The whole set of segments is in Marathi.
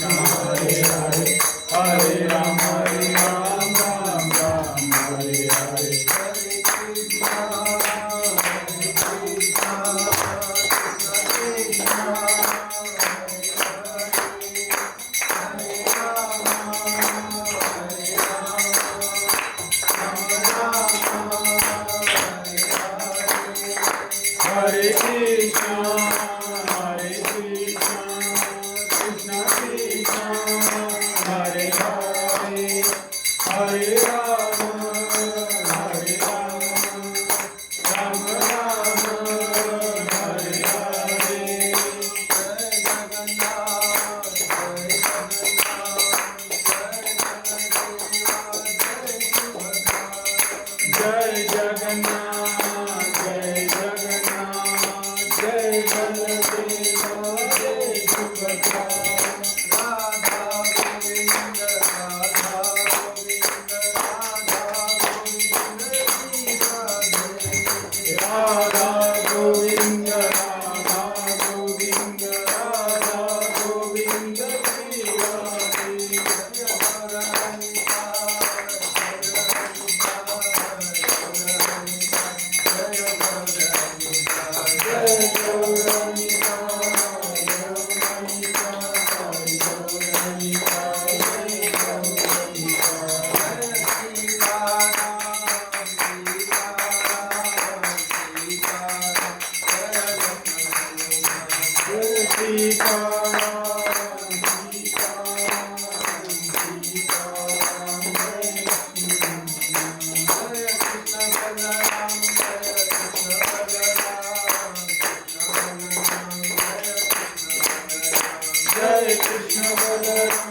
Krishna Hare Hare Hare Ram Ram Ram Hare Hare Hare Krishna, Hare Krishna, Krishna Krishna, Hare Hare, Hare Rama, Hare Rama, Rama Rama, Hare Hare. Jai Jagannath, Jai Jagannath, Jai Baladeva, Jai Subhadra. Radha Govinda, Radha Govinda, Radha Govinda, Radha Govinda, Radha Govinda, Radha Govinda, Shri Jai Krishna Balaram, Krishna Balaram, Krishna Balaram, Jai Krishna Balaram,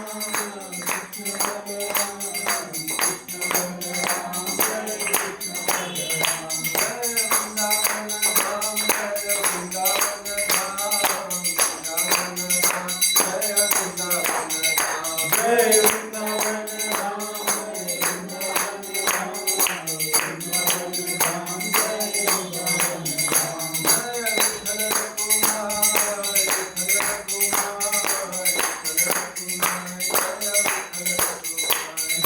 Jai Vrindavan Dham, Jai Vrindavan Dham, Jai Vrindavan Dham,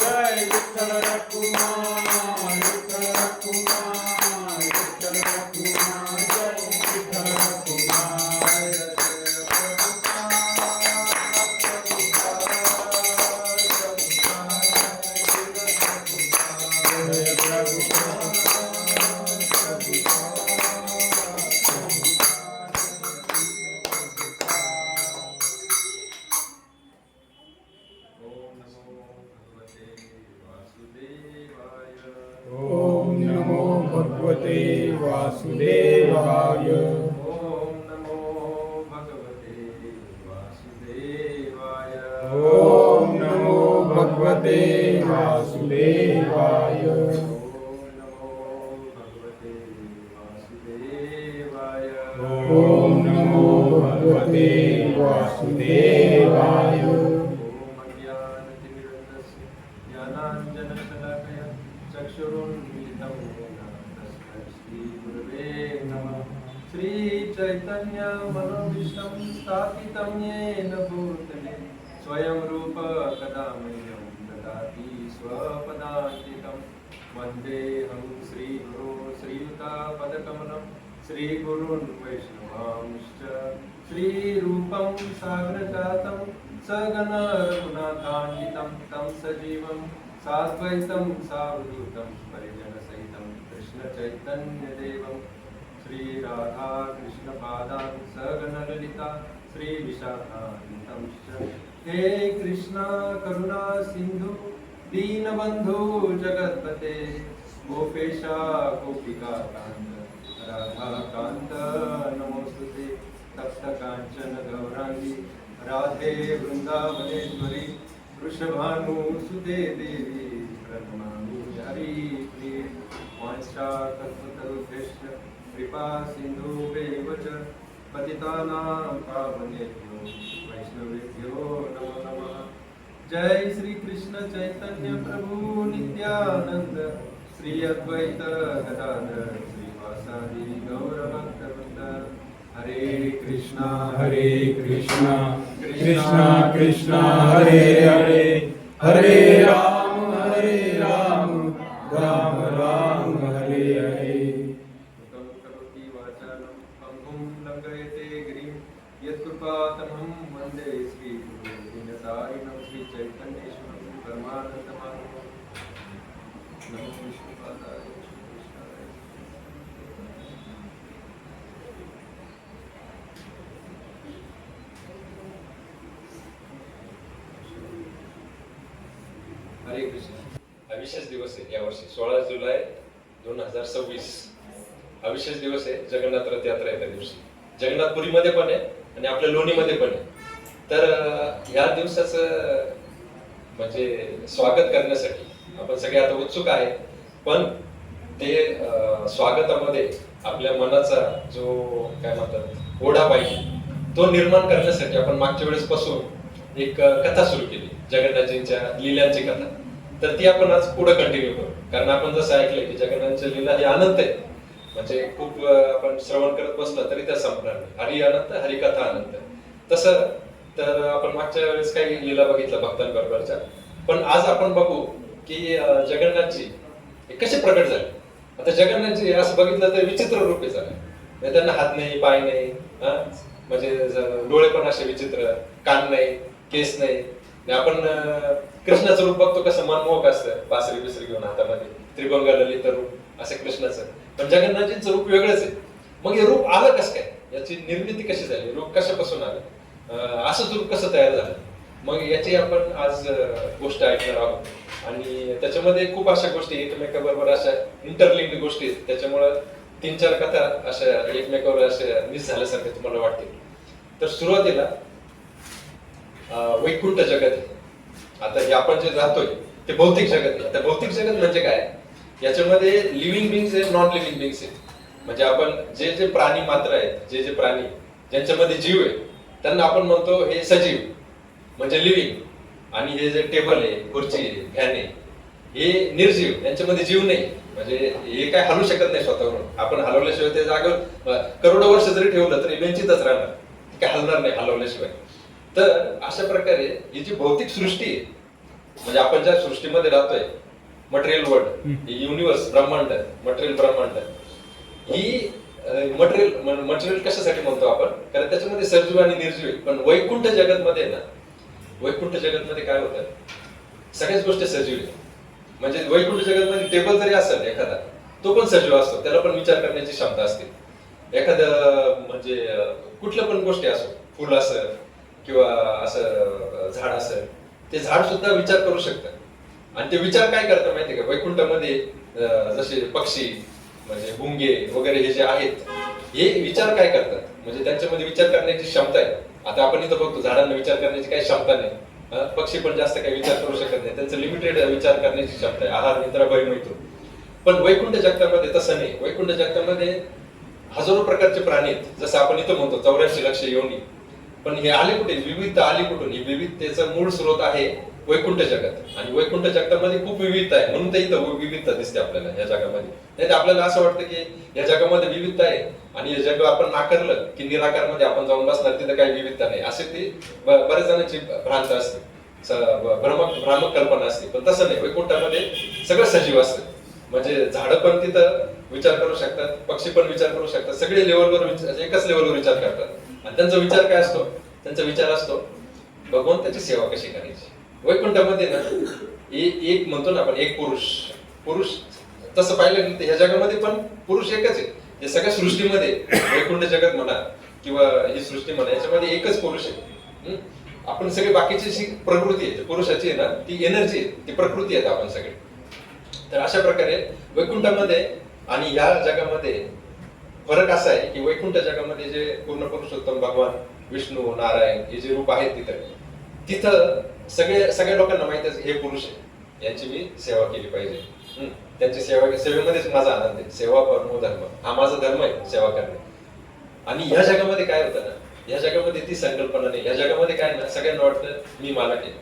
Jai Vittala Kumar, Vittala Kumar, Vittala Kumar, Jai Vittala Kumar. Jai Om Namo Bhagavate Vasudevaya. Om Namo Bhagavate Vasudevaya. Om Namo Bhagavate Vasudevaya. Om Namo Bhagavate Vasudevaya. Om Namo Bhagavate Vasudevaya. Om Ajnanatimirandasya Jnananjanashalakaya Chakshurunmilitam Yena Tasmai Shri Gurave Namah. Shri Chaitanya Manobishtam Sthapitam Yena Bhutale Swayam Rupa Kadamahyam Dadati Swapadantikam Vandeham Shri Guru Shri Yuta Padakamalam Shri Gurun Vaishnavamscha Shri Rupam Sagrajatam Sagana Raghunathanvitam Tam Sajivam Sadvaitam Savadhutam Parijana Sahitam Krishna Chaitanya Devam Shri Radha Krishna Padan Sagana Lalita Shri Vishakhantam He Krishna Karuna Sindhu Deenabandhu Jagatpate Gopesha Gopika Kanta Radha Kanta Namostute Tapta Kanchana Gaurangi Radhe Vrindavaneshwari Vrishabhanu Sute Devi Pranamami Hari Priya Vansha Kalpatarubhyasya Kripa Sindhu Vevacha Patitanam Pavanebhyo Vaishnavebhyo Namo Namah. Jai Shri Krishna Chaitanya Prabhu Nityananda Shri Advaita Gadadhar Shri Vasadi Gaura Bhakta Vrinda. Hare Krishna Hare Krishna, Krishna Krishna Krishna Hare Hare Hare Ram Ram Ram Hare Hare करोति वाचालं पंगुं लंघयते गिरिं यत्कृपातमहं वन्दे श्रीगुरुं दीनतारिणं श्रीचैतन्येश्वरं परमानन्दमाधवं नमो विष्णुपादाय कृष्णाय। हरे कृष्ण। हा विशेष दिवस आहे यावर्षी 16 जुलै 2026 हा विशेष दिवस आहे. जगन्नाथ रथ यात्रा आहे त्या दिवशी. जगन्नाथपुरीमध्ये पण आहे आणि आपल्या लोणीमध्ये पण आहे. तर या दिवसाचं म्हणजे स्वागत करण्यासाठी आपण सगळे आता उत्सुक आहे. पण ते स्वागतामध्ये आपल्या मनाचा जो काय म्हणतात ओढा पाहिजे तो निर्माण करण्यासाठी आपण मागच्या वेळेस पासून एक कथा सुरू केली, जगन्नाथजींच्या लीलांची कथा. तर ती आपण आज पुढे कंटिन्यू करू. कारण आपण जसं ऐकलंय की जगन्नाथच्या लीला हे अनंत आहे. म्हणजे खूप आपण श्रवण करत बसला तरी त्या संपणार नाही. हरी अनंत, हरिकथा अनंत. तसं तर आपण मागच्या वेळेस काही लीला बघितल्या भक्तांबरोबरच्या. पण आज आपण बघू की जगन्नाथजी हे कसे प्रकट झाले. आता जगन्नाथजी असं बघितलं तर विचित्र रूपे झाले. त्यांना हात नाही, पाय नाही, म्हणजे डोळे पण असे विचित्र, कान नाही, केस नाही. आपण कृष्णाचं रूप बघतो कसं मनमोहक असतं, बासरी बिसरी घेऊन हातामध्ये, त्रिभंग ललित रूप असं कृष्णाचं. पण जगन्नाथजींचं रूप वेगळंच आहे. मग हे रूप आलं कसं काय, याची निर्मिती कशी झाली, रूप कशापासून आलं, असंच रूप कसं तयार झालं, मग याची आपण आज गोष्ट ऐकणार आहोत. आणि त्याच्यामध्ये खूप अशा गोष्टी एकमेकाबरोबर अशा इंटरलिंक्ड गोष्टी आहेत. त्याच्यामुळं 3-4 कथा अशा एकमेकावर अशा मिस झाल्यासारख्या तुम्हाला वाटतील. तर सुरुवातीला वैकुंठ जगत आहे. आता हे आपण जे राहतोय ते भौतिक जगत आहे. आता भौतिक जगत म्हणजे काय, याच्यामध्ये लिव्हिंग बिंग्स आहे, नॉन लिव्हिंग बिंग्स आहे. म्हणजे आपण जे जे प्राणी मात्र आहेत, जे जे प्राणी ज्यांच्यामध्ये जीव आहे त्यांना आपण म्हणतो हे सजीव म्हणजे लिव्हिंग. आणि हे जे टेबल आहे, खुर्ची आहे, फॅन आहे, हे निर्जीव, यांच्यामध्ये जीव नाही. म्हणजे हे काय हलू शकत नाही स्वतःवरून. आपण हलवल्याशिवाय ते जागेवर करोडो वर्ष जरी ठेवलं तरी बेंचितच राहणार, काय हलणार नाही हलवल्याशिवाय. तर अशा प्रकारे ही जी भौतिक सृष्टी आहे, म्हणजे आपण ज्या सृष्टीमध्ये राहतोय, मटेरियल वर्ल्ड, युनिवर्स, ब्रह्मांड, मटेरियल ब्रह्मांड, ही मटेरियल कशासाठी म्हणतो आपण, कारण त्याच्यामध्ये सजीव आणि निर्जीव आहे. पण वैकुंठ जगत मध्ये ना, वैकुंठ जगत मध्ये काय होतं, सगळ्याच गोष्टी सजीव आहे. म्हणजे वैकुंठ जगत मध्ये टेबल जरी असेल एखादा, तो पण सजीव असतो, त्याला पण विचार करण्याची क्षमता असते. एखादं म्हणजे कुठल्या पण गोष्टी असो, फुल असेल किंवा असं झाड असेल, ते झाड सुद्धा विचार करू शकतं. आणि ते विचार काय करतात माहितीये का, वैकुंठामध्ये जसे पक्षी म्हणजे भुंगे वगैरे हे जे आहेत, हे विचार काय करतात, म्हणजे त्यांच्यामध्ये विचार करण्याची क्षमता आहे. आता आपण इथं बघतो झाडांना विचार करण्याची काही क्षमता नाही, पक्षी पण जास्त काही विचार करू शकत नाही, त्यांचं लिमिटेड विचार करण्याची क्षमता आहे, आहार निद्रा भय मैथून. पण वैकुंठ जगतामध्ये तसं नाही. वैकुंठ जगतामध्ये हजारो प्रकारचे प्राणी आहेत. जसं आपण इथं म्हणतो 84 लक्ष योनी. पण हे आले कुठे, विविधता आली कुठून, ही विविधतेचा मूळ स्रोत आहे वैकुंठ जगत. आणि वैकुंठ जगतामध्ये खूप विविधता आहे, म्हणून तर इथं विविधता दिसते आपल्याला या जगामध्ये. नाही तर आपल्याला असं वाटतं की या जगामध्ये विविधता आहे आणि हे जग आपण नाकारलं की निराकार मध्ये आपण जाऊन बसणार, तिथं काही विविधता नाही, असे ती बऱ्याच जणांची भ्रांत असते, भ्रामक कल्पना असते. पण तसं नाही, वैकुंठामध्ये सगळं सजीव असतं. म्हणजे झाडं पण तिथं विचार करू शकतात, पक्षी पण विचार करू शकतात, सगळे लेवलवर एकच लेवलवर विचार करतात. आणि त्यांचा विचार काय असतो, त्यांचा विचार असतो भगवंताची सेवा कशी करायची. वैकुंठामध्ये ना एक म्हणतो ना आपण, एक पुरुष तसं पाहिलं की ह्या जगामध्ये पण पुरुष एकच आहे. या सगळ्या सृष्टीमध्ये वैकुंठ जगत म्हणा किंवा ही सृष्टी म्हणा, याच्यामध्ये एकच पुरुष आहे. आपण सगळे बाकीची जी प्रकृती आहे पुरुषाची आहे ना, ती एनर्जी आहे, ती प्रकृती आहे आपण सगळे. तर अशा प्रकारे वैकुंठामध्ये आणि या जगामध्ये फरक असा आहे की वैकुंठ जगामध्ये जे पूर्ण पुरुषोत्तम भगवान विष्णू नारायण हे जे रूप आहेत तिथं सगळ्या लोकांना माहिती आहे हे पुरुष आहे, यांची मी सेवा केली पाहिजे. त्यांची सेवेमध्येच माझा आनंद आहे. सेवा परमो धर्म, हा माझा धर्म आहे सेवा करणे. आणि या जगामध्ये काय होतं ना, या जगामध्ये ती संकल्पना नाही. या जगामध्ये काय ना, सगळ्यांना वाटतं मी मला केलं,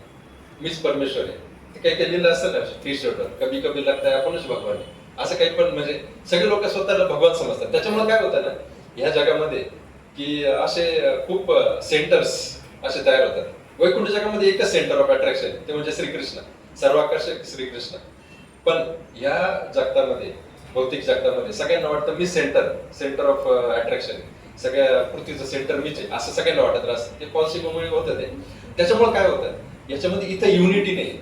मीच परमेश्वर आहे. ते काही केलेलं असतं ना टी शर्टवर, कभी कभी लगता है आपणच भगवान आहे, असं काही पण. म्हणजे सगळे लोक स्वतःला भगवान समजतात. त्याच्यामुळे काय होतं ना या जगामध्ये की असे खूप सेंटर्स असे तयार होतात। वैकुंठ जगामध्ये एकच सेंटर ऑफ अट्रॅक्शन ते म्हणजे श्रीकृष्ण, सर्वाकर्षक श्रीकृष्ण। पण या जगतामध्ये, भौतिक जगतामध्ये सगळ्यांना वाटतं मी सेंटर ऑफ अट्रॅक्शन, सगळ्या पृथ्वीचं सेंटर मीच आहे असं सगळ्यांना वाटत असतं। ते पॉसिबलमुळे होतं ते। त्याच्यामुळे काय होतं, याच्यामध्ये इथं युनिटी नाही,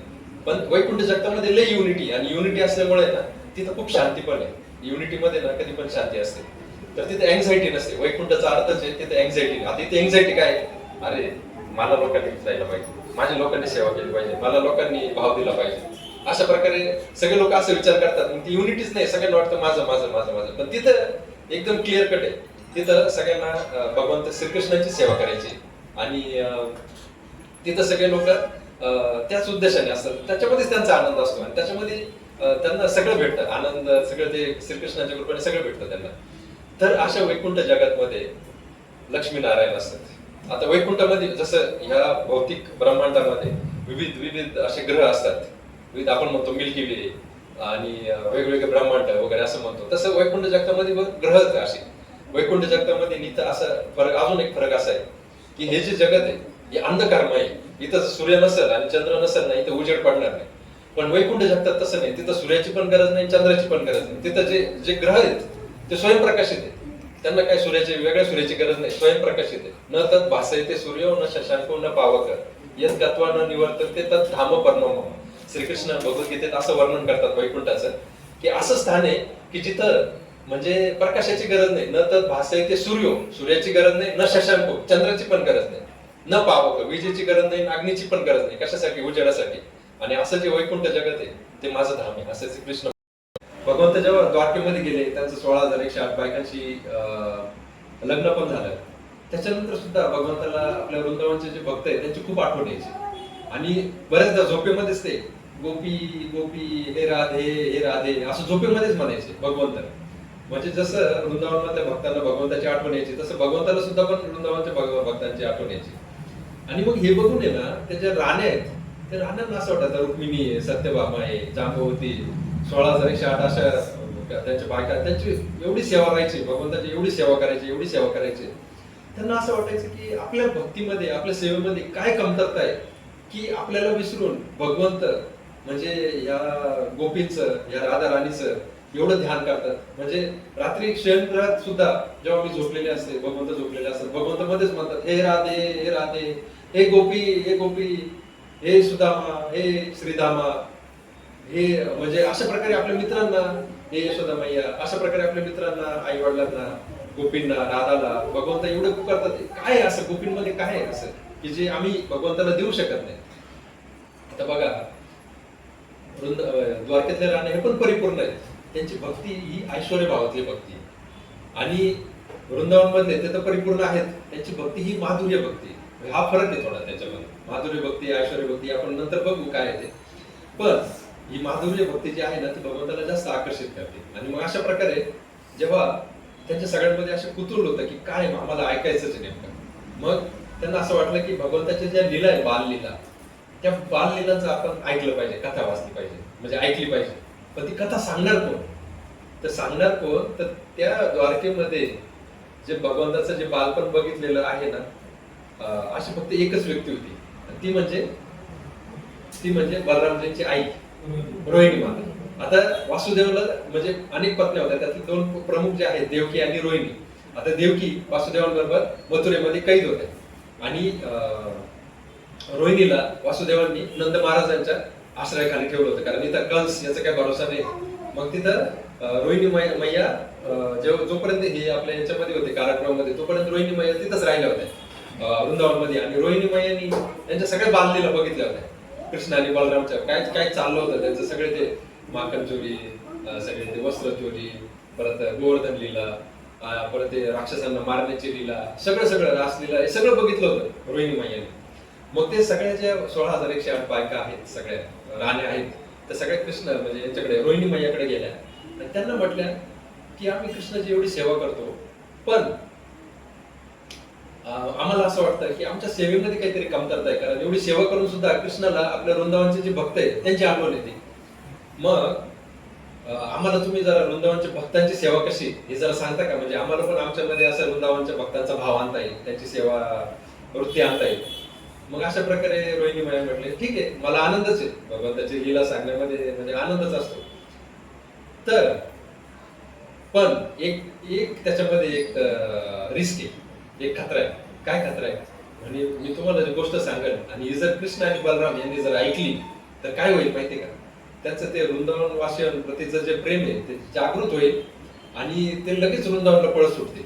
पण वैकुंठ जगतामध्ये लय युनिटी, आणि युनिटी असल्यामुळे ना तिथं खूप शांती पण आहे। युनिटीमध्ये ना कधी पण शांती असते, तर तिथे अँझायटी नसते। वैकुंठाचा अर्थच आहे तिथे अँझायटी। आता इथे अँझायटी काय आहे, अरे मला लोकांनी जायला पाहिजे, माझ्या लोकांनी सेवा केली पाहिजे, मला लोकांनी भाव दिला पाहिजे, अशा प्रकारे सगळे लोक असा विचार करतात। मग ती युनिटीच नाही, सगळ्यांना वाटतं माझं माझं माझं माझं। पण तिथं एकदम क्लिअर कट आहे, तिथं सगळ्यांना भगवंत श्रीकृष्णाची सेवा करायची, आणि तिथं सगळे लोक त्याच उद्देशाने असतात, त्याच्यामध्येच त्यांचा आनंद असतो, आणि त्याच्यामध्ये त्यांना सगळं भेटतं, आनंद सगळं ते श्रीकृष्णाच्या कृपेने सगळं भेटतं त्यांना। तर अशा वैकुंठ जगातमध्ये लक्ष्मीनारायण असतात। आता वैकुंठामध्ये जसं ह्या भौतिक ब्रह्मांडामध्ये विविध विविध असे ग्रह असतात, विविध आपण म्हणतो मिल्की वे आणि वेगवेगळे ब्रह्मांड वगैरे असं म्हणतो, तसं वैकुंठ जगतामध्ये ग्रह असे। वैकुंठ जगतामध्ये इथं असं फरक, अजून एक फरक असा आहे की हे जे जगत आहे हे अंधकारमय आहे। इथं सूर्य नसेल आणि चंद्र नसेल ना, इथं उजेड पडणार नाही। पण वैकुंठ जगतात तसं नाही, तिथं सूर्याची पण गरज नाही, चंद्राची पण गरज नाही। तिथं जे ग्रह आहेत ते स्वयंप्रकाशित आहेत, त्यांना काय वेगळ्या सूर्याची गरज नाही, स्वयंप्रकाशित आहे। न तत् भासयते सूर्यो न शशांको न पावक यत् गत्वा न निवर्तते तत् धाम परमम। श्रीकृष्ण भगवद्गीतेत असं वर्णन करतात वैकुंठाचं, की असं स्थान आहे की जिथं म्हणजे प्रकाशाची गरज नाही, न तत् भासयते सूर्यो, सूर्याची गरज नाही, न शशांको, चंद्राची पण गरज नाही, न पावक, विजेची गरज नाही, अग्नीची पण गरज नाही, कशासाठी, उजेडासाठी। आणि असं जे वैकुंठ जगत आहे ते माझं धाम आहे, असं श्रीकृष्ण भगवंत जेव्हा द्वारकेमध्ये गेले, त्यांचं 16,108 बायकांशी लग्न पण झालं। त्याच्यानंतर सुद्धा भगवंताला आपल्या वृंदावनचे जे भक्त आहेत त्यांची खूप आठवण यायची, आणि बऱ्याचदा झोपेमध्येच ते गोपी गोपी हे राधे असं झोपेमध्येच म्हणायचे भगवंत। म्हणजे जसं वृंदावनातल्या भक्तांना भगवंताची आठवण यायची, तसं भगवंताला सुद्धा पण वृंदावनच्या भक्तांची आठवण यायची। आणि मग हे बघून आहे ना, त्या ज्या राण्या आहेत त्या राण्यांना असं वाटतं रुक्मिणी आहे, सत्यभामा आहे, जांबवती, 16,108 अशा त्यांच्या बायका, त्यांची एवढी सेवा राहायची, भगवंताची एवढी सेवा करायची। त्यांना असं वाटायचं की आपल्या भक्तीमध्ये, आपल्या सेवेमध्ये काय कमतरता आहे की आपल्याला विसरून भगवंत म्हणजे या गोपींचं, या राधा राणीचं एवढं ध्यान करतात। म्हणजे रात्री शयनगृहात सुद्धा जेव्हा मी झोपलेले असते, भगवंत झोपलेले असतात, भगवंत मध्येच म्हणतात हे राधे, हे गोपी, हे सुदामा, हे श्रीधामा, हे म्हणजे अशा प्रकारे आपल्या मित्रांना, हे यशोदा मैया, अशा प्रकारे आपल्या मित्रांना, आई वडिलांना, गोपींना, राधाला भगवंत एवढं करतात। काय असं गोपींमध्ये काय आहे असं की जे आम्ही भगवंताला देऊ शकत नाही? आता बघा, द्वारकेतले राणे हे पण परिपूर्ण आहेत, त्यांची भक्ती ही ऐश्वर्य भावातली भक्ती, आणि वृंदावन मधले ते तर परिपूर्ण आहेत, त्यांची भक्ती ही माधुर्य भक्ती। हा फरक आहे थोडा त्याच्यामध्ये, माधुर्य भक्ती, ऐश्वर्य भक्ती आपण नंतर बघू काय आहे ते। पण ही माधुर्य भक्ती जी आहे ना, ती भगवंताला जास्त आकर्षित करते। आणि मग अशा प्रकारे जेव्हा त्यांच्या सगळ्यांमध्ये असं कुतूहल होतं की काय आम्हाला ऐकायचंच नेमकं, मग त्यांना असं वाटलं की भगवंताच्या ज्या लीला आहे, बाललीला, त्या बाललीलांचं आपण ऐकलं पाहिजे, कथा वाचली पाहिजे, म्हणजे ऐकली पाहिजे। पण ती कथा सांगणार कोण? तर त्या द्वारकेमध्ये जे भगवंताचं जे बालपण बघितलेलं आहे ना, अशी फक्त एकच व्यक्ती होती, ती म्हणजे बलरामजींची आई रोहिणी माता। आता वासुदेवाला म्हणजे अनेक पत्न्या होत्या, त्यातले 2 प्रमुख जे आहेत देवकी आणि रोहिणी। आता देवकी वासुदेवांबरोबर मथुरेमध्ये कैद होत्या, आणि रोहिणीला वासुदेवांनी नंद महाराजांच्या आश्रयाखाली ठेवलं होतं, कारण इथं कंस याचा काही भरोसा नाही। मग तिथं रोहिणी मैया जोपर्यंत हे आपल्या याच्यामध्ये होते कारागृहामध्ये, तोपर्यंत रोहिणी मैया तिथंच राहिल्या होत्या वृंदावनमध्ये। आणि रोहिणी मैयानी त्यांच्या सगळ्या बाललीला बघितल्या होत्या, कृष्ण आणि बलरामच्या काय काय चाललं होतं त्यांचं, सगळे ते माखन चोरी, सगळे ते वस्त्र चोरी, परत गोवर्धन लीला, परत ते राक्षसांना मारण्याची लीला, सगळं रासलीला, हे सगळं बघितलं होतं रोहिणी मैयाने। मग ते सगळ्या ज्या 16,108 बायका आहेत, सगळ्या राण्या आहेत, त्या सगळ्या कृष्ण म्हणजे यांच्याकडे रोहिणी मैयाकडे गेल्या, आणि त्यांना म्हटल्या की आम्ही कृष्णाची एवढी सेवा करतो, पण आम्हाला असं वाटतं की आमच्या सेवेमध्ये काहीतरी कमतरता आहे, कारण एवढी सेवा करून सुद्धा कृष्णाला आपल्या वृंदावनचे जे भक्त आहेत त्यांची आठवण येते। मग आम्हाला तुम्ही जरा वृंदावनच्या भक्तांची सेवा कशी हे जरा सांगता का? म्हणजे आम्हाला पण आमच्यामध्ये असं वृंदावनच्या भक्तांचा भाव आणता येईल, त्यांची सेवा वृत्ती आणता येईल। मग अशा प्रकारे रोहिणी माया म्हटले ठीक आहे, मला आनंदच आहे भगवंताची लीला सांगण्यामध्ये, म्हणजे आनंदच असतो. तर पण एक एक त्याच्यामध्ये एक रिस्क आहे, एक खतरा आहे. काय खतरा आहे म्हणजे मी तुम्हाला जी गोष्ट सांगेल आणि ही जर कृष्ण आणि बलराम यांनी जर ऐकली तर काय होईल माहितीये का, त्यांचं ते वृंदावन वासियांप्रतीचं जे प्रेम आहे ते जागृत होईल आणि ते लगेच वृंदावनला पळत सुटतील.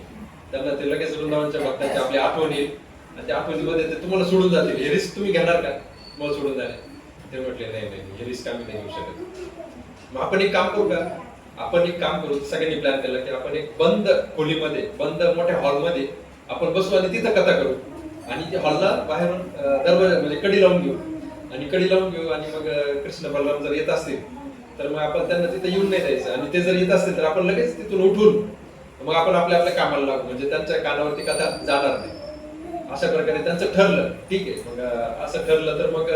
त्यांना ते लगेच वृंदावनच्या भक्तांची आपली आठवण येईल आणि त्या आठवणीमध्ये ते तुम्हाला सोडून जातील. हे रिस्क तुम्ही घेणार का मला सोडून जाणे? ते म्हटले नाही नाही, हे रिस्क आम्ही नाही घेऊ शकत. मग आपण एक काम करू का, आपण एक काम करू, सगळ्यांनी प्लॅन केला की आपण एक बंद खोलीमध्ये, बंद मोठ्या हॉलमध्ये आपण बसू आणि तिथं कथा करू आणि त्या हॉलला बाहेरून दरवाजा म्हणजे कडी लावून घेऊ आणि मग कृष्ण बलराम जर येत असतील तर मग आपण त्यांना तिथे येऊन नाही द्यायचं आणि ते जर येत असतील तर आपण लगेच तिथून उठून मग आपण आपल्या आपल्या कामाला लागू, म्हणजे त्यांच्या कानावरती कथा जाणार नाही. अशा प्रकारे त्यांचं ठरलं. ठीक आहे, मग असं ठरलं तर मग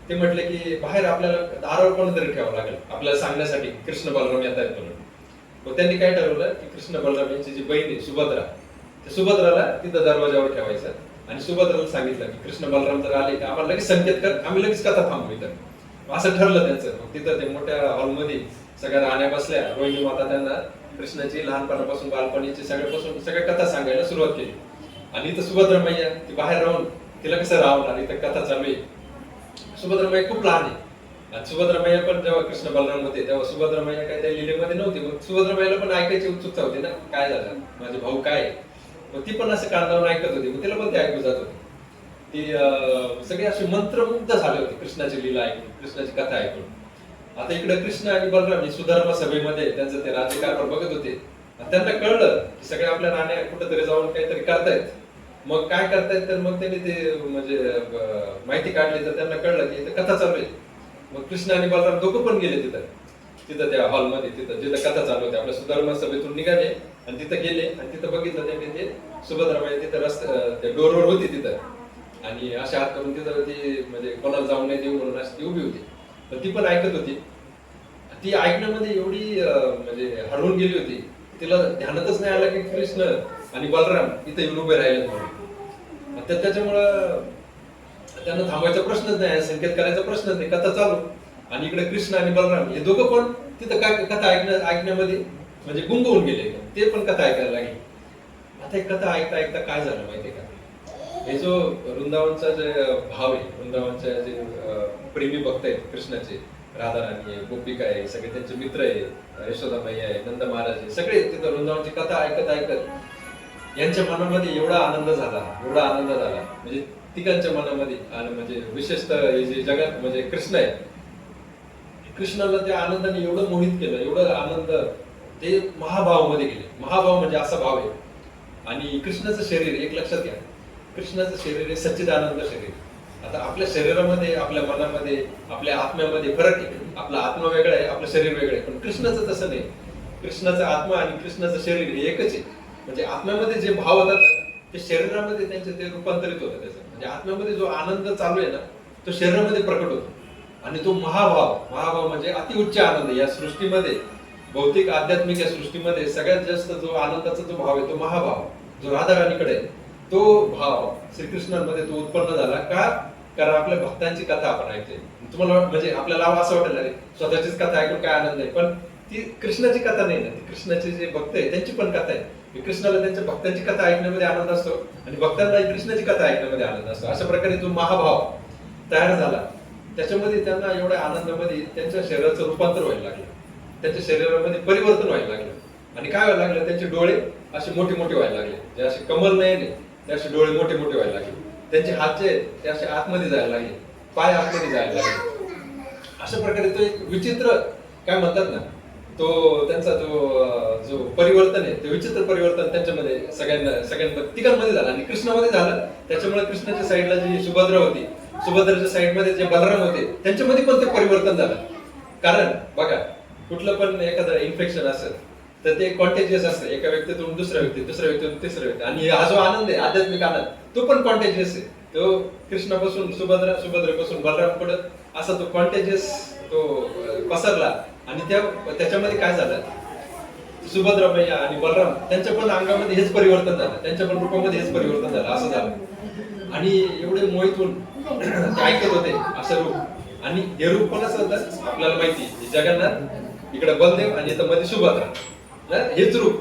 ते म्हटले की बाहेर आपल्याला दारावर कोणतरी ठेवावं लागेल आपल्याला सांगण्यासाठी कृष्ण बलराम येत आहेत म्हणून. मग त्यांनी काय ठरवलं की कृष्ण बलराम यांची जी बहीण आहे सुभद्रा, त्या सुभद्राला तिथं दरवाजावर ठेवायचं आणि सुभद्राला सांगितलं की कृष्ण बलराम जर आले की आम्हाला लगेच संकेत कर, आम्ही लगेच कथा थांबू इथं. असं ठरलं त्यांचं. मग तिथं ते मोठ्या हॉलमध्ये सगळ्या राण्या बसल्या. रोहिणी माता त्यांना कृष्णाची लहानपणापासून बालपणीची सगळ्या कथा सांगायला सुरुवात केली. आणि इथं सुभद्रा मैया ती बाहेर राहून तिला कसं राहणार, इथं कथा चालू आहे. सुभद्रा मैया खूप लहान आहे आणि सुभद्रा मैया पण जेव्हा कृष्ण बलराम होते तेव्हा सुभद्रा मैया काय त्या लिलेमध्ये नव्हती. मग सुभद्रा मैयाला पण ऐकायची उत्सुकता होती ना, काय झालं माझे भाऊ काय. मग ती पण असं कानावून ऐकत होती, मग तिला पण ते ऐकू जात होती. ती सगळी अशी मंत्रमुग्ध झाली होती कृष्णाची लीला ऐकून, कृष्णाची कथा ऐकून. आता इकडे कृष्ण आणि बलराम सुधर्मा सभेमध्ये त्यांचं ते राज्यकारभार बघत होते. त्यांना कळलं की सगळ्या आपल्या राण्या कुठेतरी जाऊन काहीतरी करतायत. मग काय करतायत तर मग त्यांनी ते म्हणजे माहिती काढली तर त्यांना कळलं की इथं कथा चालू आहे. मग कृष्ण आणि बलराम दोघं पण गेले तिथं त्या हॉलमध्ये, तिथं जिथं कथा चालू होती. आपल्या सुधर्मा सभेतून निघाले आणि तिथं गेले आणि तिथं बघितलं त्यांनी ते सुभद्रा माई तिथं त्या डोरवर होती तिथं आणि अशा हात करून तिथं ती म्हणजे कोणाला जाऊन नाही देऊ म्हणून अशी ती उभी होती. पण ती पण ऐकत होती. ती ऐकण्यामध्ये एवढी म्हणजे हरवून गेली होती, तिला ध्यानातच नाही आलं की कृष्ण आणि बलराम इथे येऊन उभे राहिले म्हणून. त्याच्यामुळं त्यांना थांबायचा प्रश्नच नाही, संकेत करायचा प्रश्नच नाही. कथा चालू आणि इकडे कृष्ण आणि बलराम हे दोघं पण तिथं काय कथा ऐकण्यामध्ये म्हणजे गुंगवून गेले. ते पण कथा ऐकायला लागले. आता एक कथा ऐकता ऐकता काय झालं माहितीये का, हे जो वृंदावनचा जे भाव आहे, वृंदावनचे जे प्रेमी भक्त आहेत कृष्णाचे, राधा राणी आहे, गोपिका आहे, सगळे त्यांचे मित्र आहे, यशोदा मैया आहे, नंद महाराज आहे, सगळे तिथं वृंदावनची कथा ऐकत ऐकत यांच्या मनामध्ये एवढा आनंद झाला म्हणजे तिघांच्या मनामध्ये. आणि म्हणजे विशेषतः हे जे जगात म्हणजे कृष्ण आहे, कृष्णाला त्या आनंदाने एवढं मोहित केलं, एवढं आनंद ते महाभावामध्ये गेले. महाभाव म्हणजे असा भाव आहे. आणि कृष्णाचं शरीर एक लक्षात घ्या, कृष्णाचं शरीर हे सच्चिदानंद शरीर. आता आपल्या शरीरामध्ये, आपल्या मनामध्ये, आपल्या आत्म्यामध्ये फरक आहे. आपला आत्मा वेगळा आहे, आपलं शरीर वेगळं आहे. पण कृष्णाचं तसं नाही. कृष्णाचा आत्मा आणि कृष्णाचं शरीर हे एकच आहे. म्हणजे आत्म्यामध्ये जे भाव होतात ना ते शरीरामध्ये त्यांचे ते रूपांतरित होतं. त्याचं म्हणजे आत्म्यामध्ये जो आनंद चालू आहे ना तो शरीरामध्ये प्रकट होतो. आणि तो महाभाव म्हणजे अतिउच्च आनंद या सृष्टीमध्ये, भौतिक आध्यात्मिक या सृष्टीमध्ये सगळ्यात जास्त जो आनंदाचा जो भाव आहे तो महाभाव, जो राधा राणीकडे तो भाव श्रीकृष्णांमध्ये तो उत्पन्न झाला. का? कारण आपल्या भक्तांची कथा आपण ऐकते. तुम्हाला म्हणजे आपल्याला असं वाटेल अरे स्वतःचीच कथा ऐकून काय आनंद आहे, पण ती कृष्णाची कथा नाही ना, ती कृष्णाचे जे भक्त आहे त्यांची पण कथा आहे. कृष्णाला त्यांच्या भक्तांची कथा ऐकण्यामध्ये आनंद असतो आणि भक्तांना कृष्णाची कथा ऐकण्यामध्ये आनंद असतो. अशा प्रकारे जो महाभाव तयार झाला त्याच्यामध्ये त्यांना एवढ्या आनंदामध्ये त्यांच्या शरीराचं रूपांतर व्हायला लागलं, त्यांच्या शरीरामध्ये परिवर्तन व्हायला लागलं. आणि काय व्हायला लागलं, त्यांचे डोळे असे मोठे मोठे व्हायला लागले, जे असे कमल नाही ते असे डोळे मोठे मोठे व्हायला लागले. त्यांचे हात जे ते असे आतमध्ये जायला लागले, पाय आतमध्ये जायला लागले. अशा प्रकारे तो एक विचित्र काय म्हणतात ना, तो त्यांचा जो परिवर्तन आहे ते विचित्र परिवर्तन त्यांच्यामध्ये सगळ्यांमध्ये तिघांमध्ये झालं आणि कृष्णामध्ये झालं. त्याच्यामुळे कृष्णाच्या साईडला जी सुभद्रा होती, सुभद्राच्या साईडमध्ये जे बलराम होते त्यांच्यामध्ये पण ते परिवर्तन झालं. कारण बघा कुठलं पण एखादं इन्फेक्शन असेल तर ते कॉन्टेजियस असतं, एका व्यक्तीतून दुसऱ्या व्यक्तीतून तिसऱ्या व्यक्ती. आणि हा जो आनंद आहे आध्यात्मिक आनंद तो पण कॉन्टेजियस आहे. तो कृष्णापासून सुभद्रेपासून बलराम पडत असा तो कॉन्टेजियस तो पसरला. आणि त्याच्यामध्ये काय झालं, सुभद्रा मैया आणि बलराम त्यांच्या पण अंगामध्ये हेच परिवर्तन झालं, त्यांच्या पण रूपामध्ये हेच परिवर्तन झालं, असं झालं. आणि एवढे मोहित होऊन ते ऐकत होते असं रूप. आणि हे रूप कोणाचं होतं आपल्याला माहिती, जगन्नाथ, इकडे बलदेव आणि इथं मध्ये सुभद्रा, हेच रूप.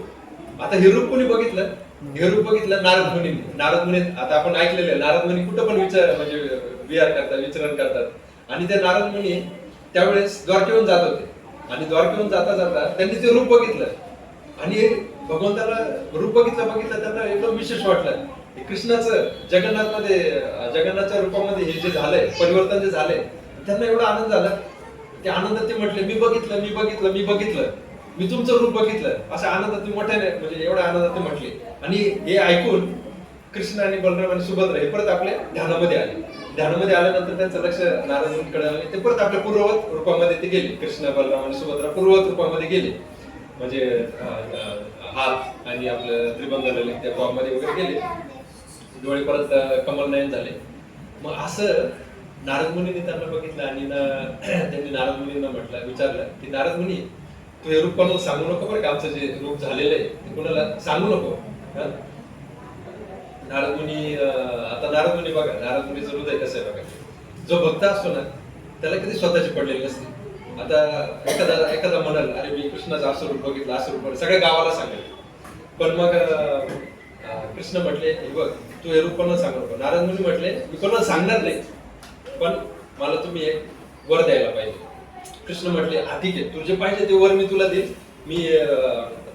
आता हे रूप कोणी बघितलं? हे रूप बघितलं नारद मुनींनी. नारद मुनी आता आपण ऐकलेले, नारद मुनी कुठं पण म्हणजे विहार करतात, विचरण करतात. आणि ते नारद मुनी त्यावेळेस द्वारकेहून जात होते आणि द्वारकेहून जाता जाता त्यांनी ते रूप बघितलं आणि भगवंताला रूप बघितलं त्यांना एकदम विशेष वाटलं. कृष्णाचं जगन्नाथच्या रूपामध्ये हे जे झालंय, परिवर्तन जे झालंय, त्यांना एवढा आनंद झाला. त्या आनंदात ते म्हटले, मी तुमचं रूप बघितलं. अशा आनंदात ते मोठ्याने, म्हणजे एवढ्या आनंदात ते म्हटले. आणि हे ऐकून कृष्ण आणि बलराम आणि सुभद्रा हे परत आपल्या ध्यानामध्ये आले. ध्यानामध्ये आल्यानंतर त्यांचं लक्ष नारद मुनीकडे आले. ते परत आपल्या पूर्ववत रूपामध्ये ते गेले. कृष्ण, बलराम आणि सुभद्रा पूर्ववत रूपामध्ये गेले, म्हणजे हात आणि आपलं त्रिभंग ललित त्या फॉर्ममध्ये वगैरे गेले. डोळे परत कमलनयन झाले. मग असं नारद मुनीने त्यांना बघितलं आणि त्यांनी नारद मुनींना विचारलं की नारद मुनी, तू हे रूप कोणाला सांगू नको बरं का, आमचं जे रूप झालेलं आहे ते कोणाला सांगू नको. नारद मुनी बघा, नारद मुनीचं हृदय कसं आहे बघा. जो भक्त असतो ना त्याला कधी स्वतःची पडलेली नसते. आता एखादा म्हणाल, अरे मी कृष्णाचं असं रूप बघितलं, असं रूप, सगळ्या गावाला सांगेल. पण मग कृष्ण म्हटले, हे बघ, तू हे रूप कोणाला सांगू नको. नारद मुनी म्हटले, मी कोणाला सांगणार नाही, पण मला तुम्ही एक वर द्यायला पाहिजे. कृष्ण म्हटले, ठीक आहे, तुझे पाहिजे ते वर मी तुला देईल,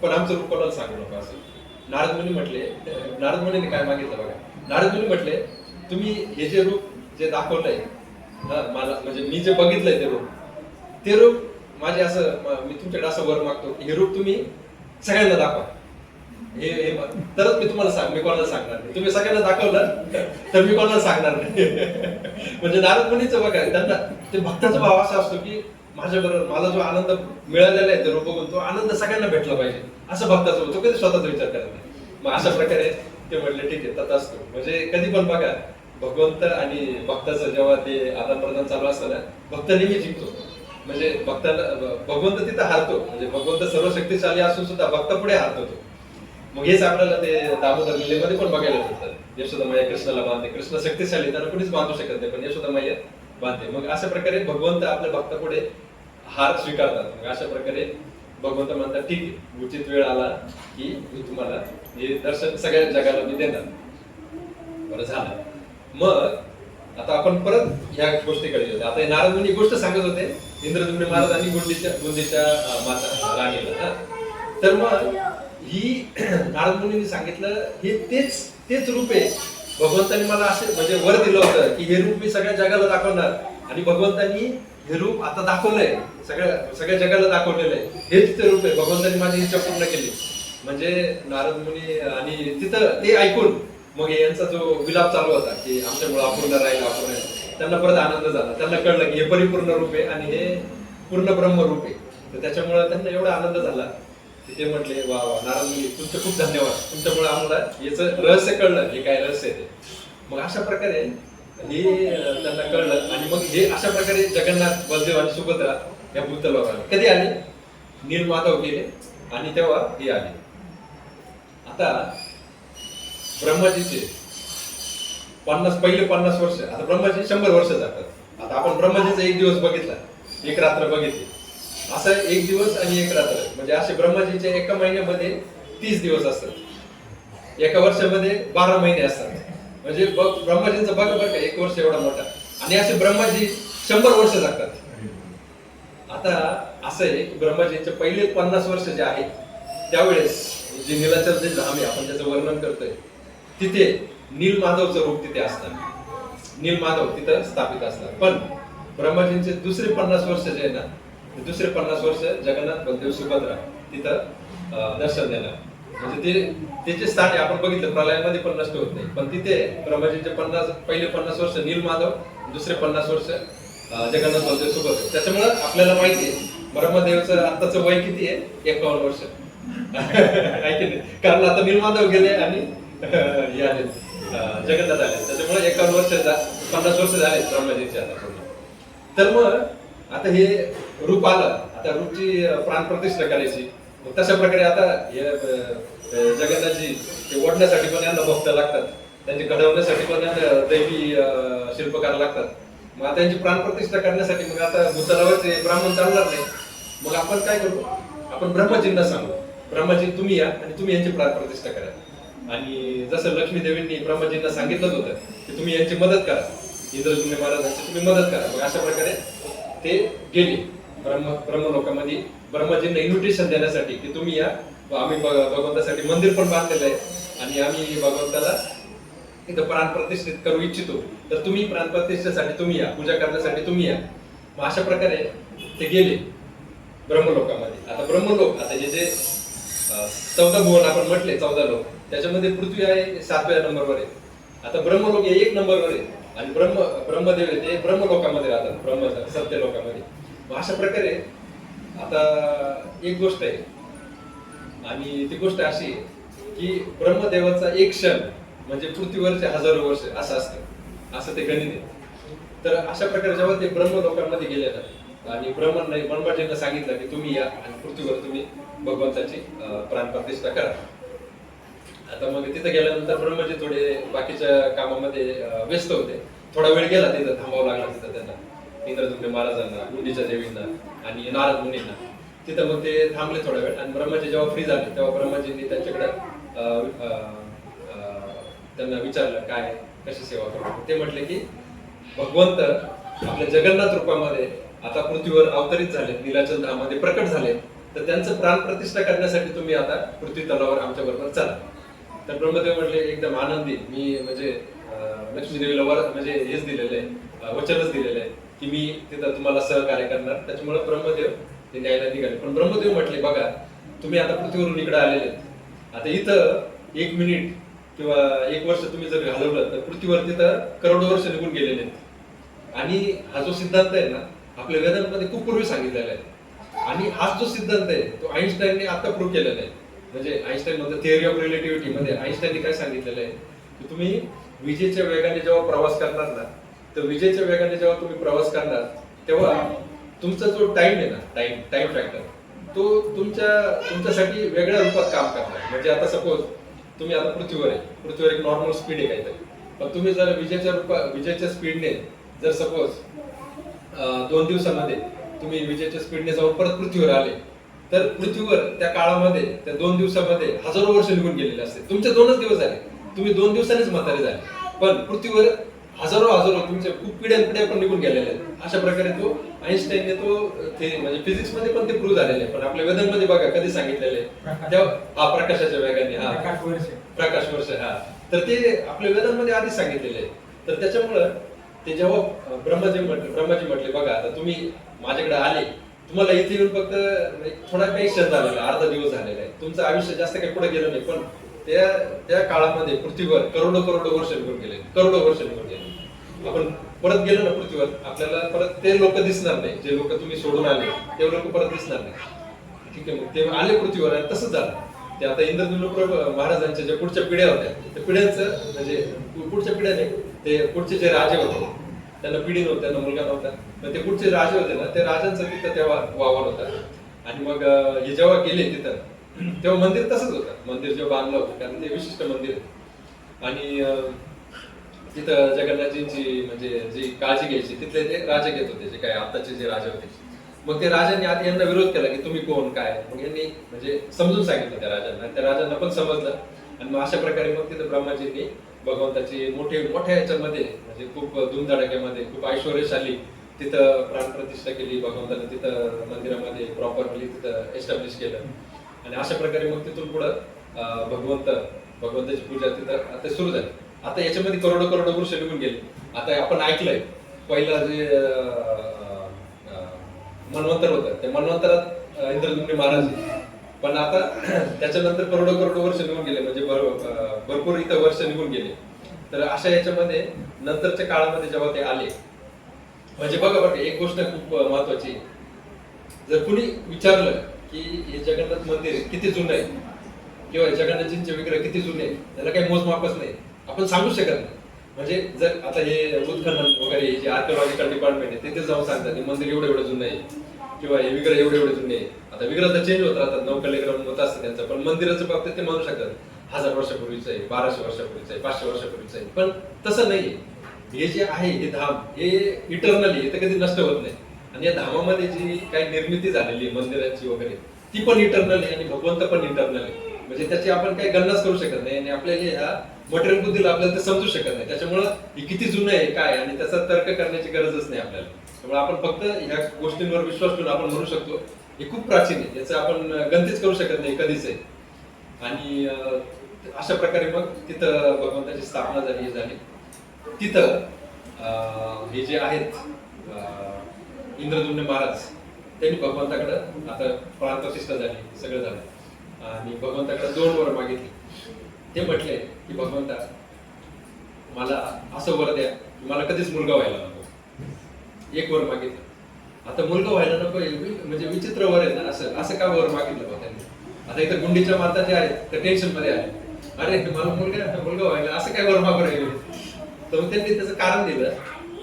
पण आमचं रूप कोणाला सांगू नको असं. नारद मुनीने काय मागितलं बघा. नारद मुनी म्हटले, तुम्ही हे जे रूप जे दाखवलंय मला, म्हणजे मी जे बघितलंय ते रूप माझे असं, मी तुमच्याकडे असं वर मागतो, हे रूप तुम्ही सगळ्यांना दाखवा. हे तरच मी तुम्हाला मी कोणाला सांगणार नाही. तुम्ही सगळ्यांना दाखवलं तर मी कोणाला सांगणार नाही. म्हणजे नारद मुनीचं बघा, त्यांना ते भक्ताचा भाव असा असतो की माझ्या बरोबर मला जो आनंद मिळालेला आहे ते रूप बघून, तो आनंद सगळ्यांना भेटला पाहिजे असं भक्ताचा होतो. कधी स्वतःचा विचार करत नाही. मग अशा प्रकारे ते म्हटले, ठीक आहे, तथास्तु. म्हणजे कधी पण बघा, भगवंत आणि भक्ताचं जेव्हा ते आदान प्रदान चालू असतं ना, भक्त नेहमी जिंकतो. म्हणजे भगवंत तिथं हारतो. म्हणजे भगवंत सर्व शक्तिशाली असून सुद्धा भक्त पुढे हारतो तो. मग हेच आपल्याला ते दामोदर लीलेमध्ये पण बघायला मिळतं. यशोदा मैया कृष्णाला बांधते. कृष्ण शक्तिशाली, त्यांना कोणीच बांधू शकत नाही, पण यशोदा मैया बांधते. मग अशा प्रकारे भगवंत आपल्या भक्तापुढे हार स्वीकारतात. मग अशा प्रकारे भगवंत म्हणतात, ठीक आहे, उचित वेळ आला की मी तुम्हाला हे दर्शन सगळ्या जगाला मी देणार. बरं झालं. मग आता आपण परत ह्या गोष्टीकडे येतो. आता हे नारद मुनी गोष्ट सांगत होते इंद्रद्युम्न महाराज आणि गुंडीच्या माता राणीला. तर मग ही नारद मुनींनी सांगितलं, हे तेच रूप आहे. भगवंतांनी मला असे म्हणजे वर दिलं होतं की हे रूप मी सगळ्या जगाला दाखवणार. आणि भगवंतांनी हे रूप आता दाखवलंय, सगळ्या जगाला दाखवलेलं आहे. हेच ते रूप आहे. भगवंतांनी माझी इच्छा पूर्ण केली. म्हणजे नारद मुनी, आणि तिथं ते ऐकून मग यांचा जो विलाप चालू होता की आमच्यामुळे अपूर्ण राहील, त्यांना परत आनंद झाला. त्यांना कळलं की हे परिपूर्ण रूप आहे आणि हे पूर्ण ब्रह्म रूप आहे. तर त्याच्यामुळे त्यांना एवढा आनंद झाला की ते म्हटले, वा वा नारद मुनी, तुमचे खूप धन्यवाद, तुमच्यामुळे आम्हाला याचं रहस्य कळलं, हे काय रहस्य आहे ते. मग अशा प्रकारे हे त्यांना कळलं. आणि मग हे अशा प्रकारे जगन्नाथ, बलदेव आणि सुभद्रा या भूतलावर आले. कधी आले? नीलमाधव गेले आणि तेव्हा हे आले. आता ब्रह्माजीचे पहिले 50 वर्ष, आता ब्रह्माजी 100 वर्ष जातात. आता आपण ब्रह्माजीचा एक दिवस बघितला, एक रात्र बघितली, असं एक दिवस आणि एक रात्र. म्हणजे असे ब्रह्माजीचे एका महिन्यामध्ये 30 दिवस असतात, एका वर्षामध्ये 12 महिने असतात. म्हणजे ब्रह्माजींचं बघा बरं का, एक वर्ष एवढा मोठा. आणि असे ब्रह्माजी 100 वर्ष जगतात. आता असं आहे की ब्रह्माजींचे पहिले 50 वर्ष जे आहेत त्यावेळेस जे नीलाचल जे धाम आहे, आपण त्याचं वर्णन करतोय, तिथे नीलमाधवचं रूप तिथे असतं. नीलमाधव तिथं स्थापित असतात. पण ब्रह्माजींचे दुसरे 50 वर्ष जे आहे ना, दुसरे 50 वर्ष जगन्नाथ, बलदेव, सुभद्रा तिथं दर्शन देणार. म्हणजे त्याचे स्थान आहे, आपण बघितलं प्रलयामध्ये पण नष्ट होत नाही. पण तिथे ब्रह्माजींचे पहिले 50 वर्ष नीलमाधव, दुसरे 50 वर्ष जगन्नाथ, बलदेव, सुभद्रा. त्याच्यामुळे आपल्याला माहिती आहे ब्रह्मदेवचं आताचं वय किती आहे? 51 वर्ष. कारण आता नीलमाधव गेले आणि हे आले, जगन्नाथ आले. त्याच्यामुळे 51 वर्ष 50 वर्ष झाले ब्रह्माजींचे आता पूर्ण. तर मग आता हे रूप आलं, आता रूपची प्राणप्रतिष्ठा करायची. तशा प्रकारे आता हे जगन्नाथजी ते ओढण्यासाठी पण यांना भक्त लागतात. त्यांचे घडवण्यासाठी पण दैवी शिल्पकार लागतात. मग आता त्यांची प्राणप्रतिष्ठा करण्यासाठी मग आता भूतलावरचे ब्राह्मण चालणार नाही. मग आपण काय करू, आपण ब्रह्मजींना सांगू, ब्रह्मजी तुम्ही या आणि तुम्ही यांची प्राणप्रतिष्ठा करा. आणि जसं लक्ष्मी देवींनी ब्रह्मजींना सांगितलं होतं की तुम्ही यांची मदत करा, इंद्रजुम्न महाराजांची तुम्ही मदत करा. मग अशा प्रकारे ते गेले ब्रह्मलोकामध्ये ब्रह्मजींना इन्व्हिटेशन देण्यासाठी की तुम्ही या, आम्ही भगवंतासाठी मंदिर पण बांधलेलं आहे आणि आम्ही भगवंताला इथं प्राणप्रतिष्ठित करू इच्छितो, तर तुम्ही प्राणप्रतिष्ठेसाठी तुम्ही या, पूजा करण्यासाठी तुम्ही या. मग अशा प्रकारे ते गेले ब्रह्मलोकामध्ये. आता ब्रह्मलोक, आता जे 14 भुवन आपण म्हटले, 14 लोक, त्याच्यामध्ये पृथ्वी आहे 7व्या नंबरवर आहे. आता ब्रह्मलोक हे 1 नंबरवर आहे आणि ब्रह्मदेव आहे ते ब्रह्मलोकामध्ये राहतात, ब्रह्म सत्य लोकामध्ये. मग अशा प्रकारे आता एक गोष्ट आहे आणि ती गोष्ट अशी की ब्रह्मदेवाचा एक क्षण म्हणजे पृथ्वीवरचे हजारो वर्ष असं असतं, असं ते गणित आहे. तर अशा प्रकारे जेव्हा ते ब्रह्मलोकामध्ये गेले ना आणि ब्रह्मजींना सांगितलं की तुम्ही या आणि पृथ्वीवर तुम्ही भगवंताची प्राणप्रतिष्ठा करा. आता मग तिथे गेल्यानंतर ब्रह्मजी थोडे बाकीच्या कामामध्ये व्यस्त होते. थोडा वेळ गेला, तिथं थांबावं लागला तिथं त्यांना, इंद्रजुम्न महाराजांना, गुंडीच्या देवींना आणि नारद मुनींना. तिथं मग ते थांबले थोडा वेळ आणि ब्रह्मजी जेव्हा फ्री झाले तेव्हा ब्रह्मजींनी त्यांच्याकडे त्यांना विचारलं काय कशी सेवा करू. ते म्हटले की भगवंत आपल्या जगन्नाथ रूपामध्ये आता पृथ्वीवर अवतरित झाले, नीलाचल धामामध्ये प्रकट झाले, तर त्यांचं प्राणप्रतिष्ठा करण्यासाठी तुम्ही आता पृथ्वी तलावर आमच्या बरोबर चला. तर ब्रह्मदेव म्हटले एकदम आनंदी, मी म्हणजे लक्ष्मी देवीला म्हणजे हेच दिलेलं आहे, वचनच दिलेलं आहे की मी तिथं तुम्हाला सहकार्य करणार. त्याच्यामुळे ब्रह्मदेव ते न्यायला निघाले. पण ब्रह्मदेव म्हटले बघा तुम्ही आता पृथ्वीवरून इकडे आलेले, आता इथं 1 मिनिट किंवा 1 वर्ष तुम्ही जर घालवलं तर पृथ्वीवर तिथं करोडो वर्ष निघून गेलेले आहेत. आणि हा जो सिद्धांत आहे ना आपल्या वेदांमध्ये खूप पूर्वी सांगितलेला आहे आणि हाच जो सिद्धांत आहे तो आईन्स्टाईनने आता प्रूव्ह केलेला आहे. म्हणजे आईन्स्टाईन मध्ये थिअरी ऑफ रिलेटिव्हिटी मध्ये आईन्स्टाईनने काय सांगितलेलं आहे की तुम्ही विजेच्या वेगाने जेव्हा प्रवास करणार ना, तर विजेच्या वेगाने जेव्हा तुम्ही प्रवास करणार तेव्हा तुमचा जो टाइम आहे ना, टाइम फॅक्टर, तो तुमच्यासाठी वेगळ्या रूपात काम करणार. म्हणजे आता सपोज तुम्ही आता पृथ्वीवर एक नॉर्मल स्पीड आहे काहीतरी, पण तुम्ही जर विजेच्या स्पीडने जर सपोज 2 दिवसामध्ये तुम्ही विजेच्या स्पीडने जाऊन परत पृथ्वीवर आले, तर पृथ्वीवर त्या काळामध्ये त्या 2 दिवसामध्ये हजारो वर्ष निघून गेलेले असते. तुमचे 2च दिवस झाले, तुम्ही 2 दिवसांनीच म्हातारे झाले, पण पृथ्वीवर हजारो तुमचे खूप पिढ्या पण निघून गेलेले आहेत. अशा प्रकारे तो आईन्स्टाईनने ते म्हणजे फिजिक्स मध्ये पण ते प्रूव्ह झालेले आहे. पण आपल्या वेदांमध्ये बघा कधी सांगितलेले तेव्हा प्रकाशाच्या वेगाने, प्रकाश वर्ष, तर ते आपल्या वेदांमध्ये आधीच सांगितलेले आहे. तर त्याच्यामुळं ते जेव्हा ब्रह्माजी म्हटले बघा आता तुम्ही माझ्याकडे आले, तुम्हाला इथे येऊन फक्त थोडा काही क्षण झालेला, अर्धा दिवस झालेला आहे, तुमचं आयुष्य जास्त काही पुढे गेलं नाही, पण त्या काळामध्ये पृथ्वीवर करोडो वर्ष निघून गेले. आपण परत गेलो ना पृथ्वीवर, आपल्याला परत ते लोक दिसणार नाही, जे लोक तुम्ही सोडून आले ते लोक परत दिसणार नाही. ठीक आहे, मग ते आले पृथ्वीवर आणि तसंच झालं. ते आता इंद्रजुम्न महाराजांच्या ज्या पुढच्या पिढ्या होत्या त्या पिढ्यांचं म्हणजे पुढच्या पिढ्याने ते पुढचे जे राजे होते त्यांना पिढी नव्हती, त्यांना मुलगा नव्हता, पण ते पुढचे राजे होते ना, ते राजांचं तिथं तेव्हा वावर होता. आणि मग हे जेव्हा गेले तिथं तेव्हा मंदिर तसंच होतं, मंदिर जेव्हा बांधलं होतं, कारण ते विशिष्ट मंदिर आहे. आणि तिथं जगन्नाथजींची म्हणजे जी काळजी घ्यायची तिथले ते राजे घेत होते, जे काय आताचे जे राजे होते. मग ते राजांनी आधी यांना विरोध केला की तुम्ही कोण काय, मग यांनी म्हणजे समजून सांगितलं त्या राजांना, त्या राजांना पण समजलं. आणि मग अशा प्रकारे मग तिथं ब्रह्माजींनी भगवंताची मोठ्या याच्यामध्ये म्हणजे खूप धुमधडाक्यामध्ये खूप ऐश्वर्यशाली तिथं प्राणप्रतिष्ठा केली. भगवंताने तिथं मंदिरामध्ये प्रॉपरली तिथं एस्टॅब्लिश केलं. आणि अशा प्रकारे मग तिथून पुढं भगवंताची पूजा तिथं आता सुरू झाली. आता याच्यामध्ये करोडो वर्ष निघून गेले. आता आपण ऐकलंय पहिलं जे मन्वंतर होतं, त्या मन्वंतरात इंद्रजुम्न महाराज, पण आता त्याच्यानंतर करोडो वर्ष निघून गेले, म्हणजे भरपूर इथं वर्ष निघून गेले. तर अशा याच्यामध्ये नंतरच्या काळामध्ये जेव्हा ते आले, म्हणजे बघा एक गोष्ट खूप महत्वाची, जर कुणी विचारलं की हे जगन्नाथ मंदिर किती जुनं आहे किंवा जगन्नाथजींचे विग्रह किती जुने आहेत, त्याला काही मोजमापच नाही, आपण सांगू शकत नाही. म्हणजे जर आता हे उत्खनन वगैरे जे आर्किओलॉजिकल डिपार्टमेंट आहे तिथे जाऊन सांगतात हे मंदिर एवढं जुनं आहे किंवा हे विग्रह एवढे जुने आहे. आता विग्रह तर चेंज होत राहतात, नवकलेकरण होत असतं त्यांचं, पण मंदिराच्या बाबतीत ते म्हणू शकतात. 1000 वर्षापूर्वीचं आहे, 1200 वर्षापूर्वीचं आहे, 500 वर्षापूर्वीचं आहे. पण तसं नाहीये. हे जे आहे हे धाम हे इटर्नली हे तर कधी नष्ट होत नाही. आणि या धामामध्ये जी काही निर्मिती झालेली आहे मंदिराची वगैरे ती पण इटर्नल आहे आणि भगवंत पण इटर्नल आहे. म्हणजे त्याची आपण काही गणनाच करू शकत नाही आणि आपल्याला ह्या मटेरियल बुद्धीला आपल्याला ते समजू शकत नाही. त्याच्यामुळं हे किती जुनं आहे काय आणि त्याचा तर्क करण्याची गरजच नाही आपल्याला. त्यामुळे आपण फक्त ह्या गोष्टींवर विश्वास ठेवून आपण म्हणू शकतो हे खूप प्राचीन आहे, याचं आपण गणतीच करू शकत नाही कधीच आहे. आणि अशा प्रकारे मग तिथं भगवंताची स्थापना झाली. तिथं हे जे आहेत इंद्रद्युम्न महाराज त्यांनी भगवंताकडं आता प्राणप्रतिष्ठा झाली, सगळं झालं आणि भगवंताकडे 2 वर मागितले. ते म्हटले की भगवंता मला असं वर द्या मला कधीच मुलगा व्हायला नको. 1 वर मागितलं. आता मुलगा व्हायला नको म्हणजे विचित्र वर आहे ना, असं का वर मागितलं बा त्यांनी. आता इथं गुंडीच्या माता जे आहेत त्या टेन्शन मध्ये आहे, अरे मला मुलगा व्हायला असं काय वर मागू राहिले. तर मग त्यांनी त्याचं कारण दिलं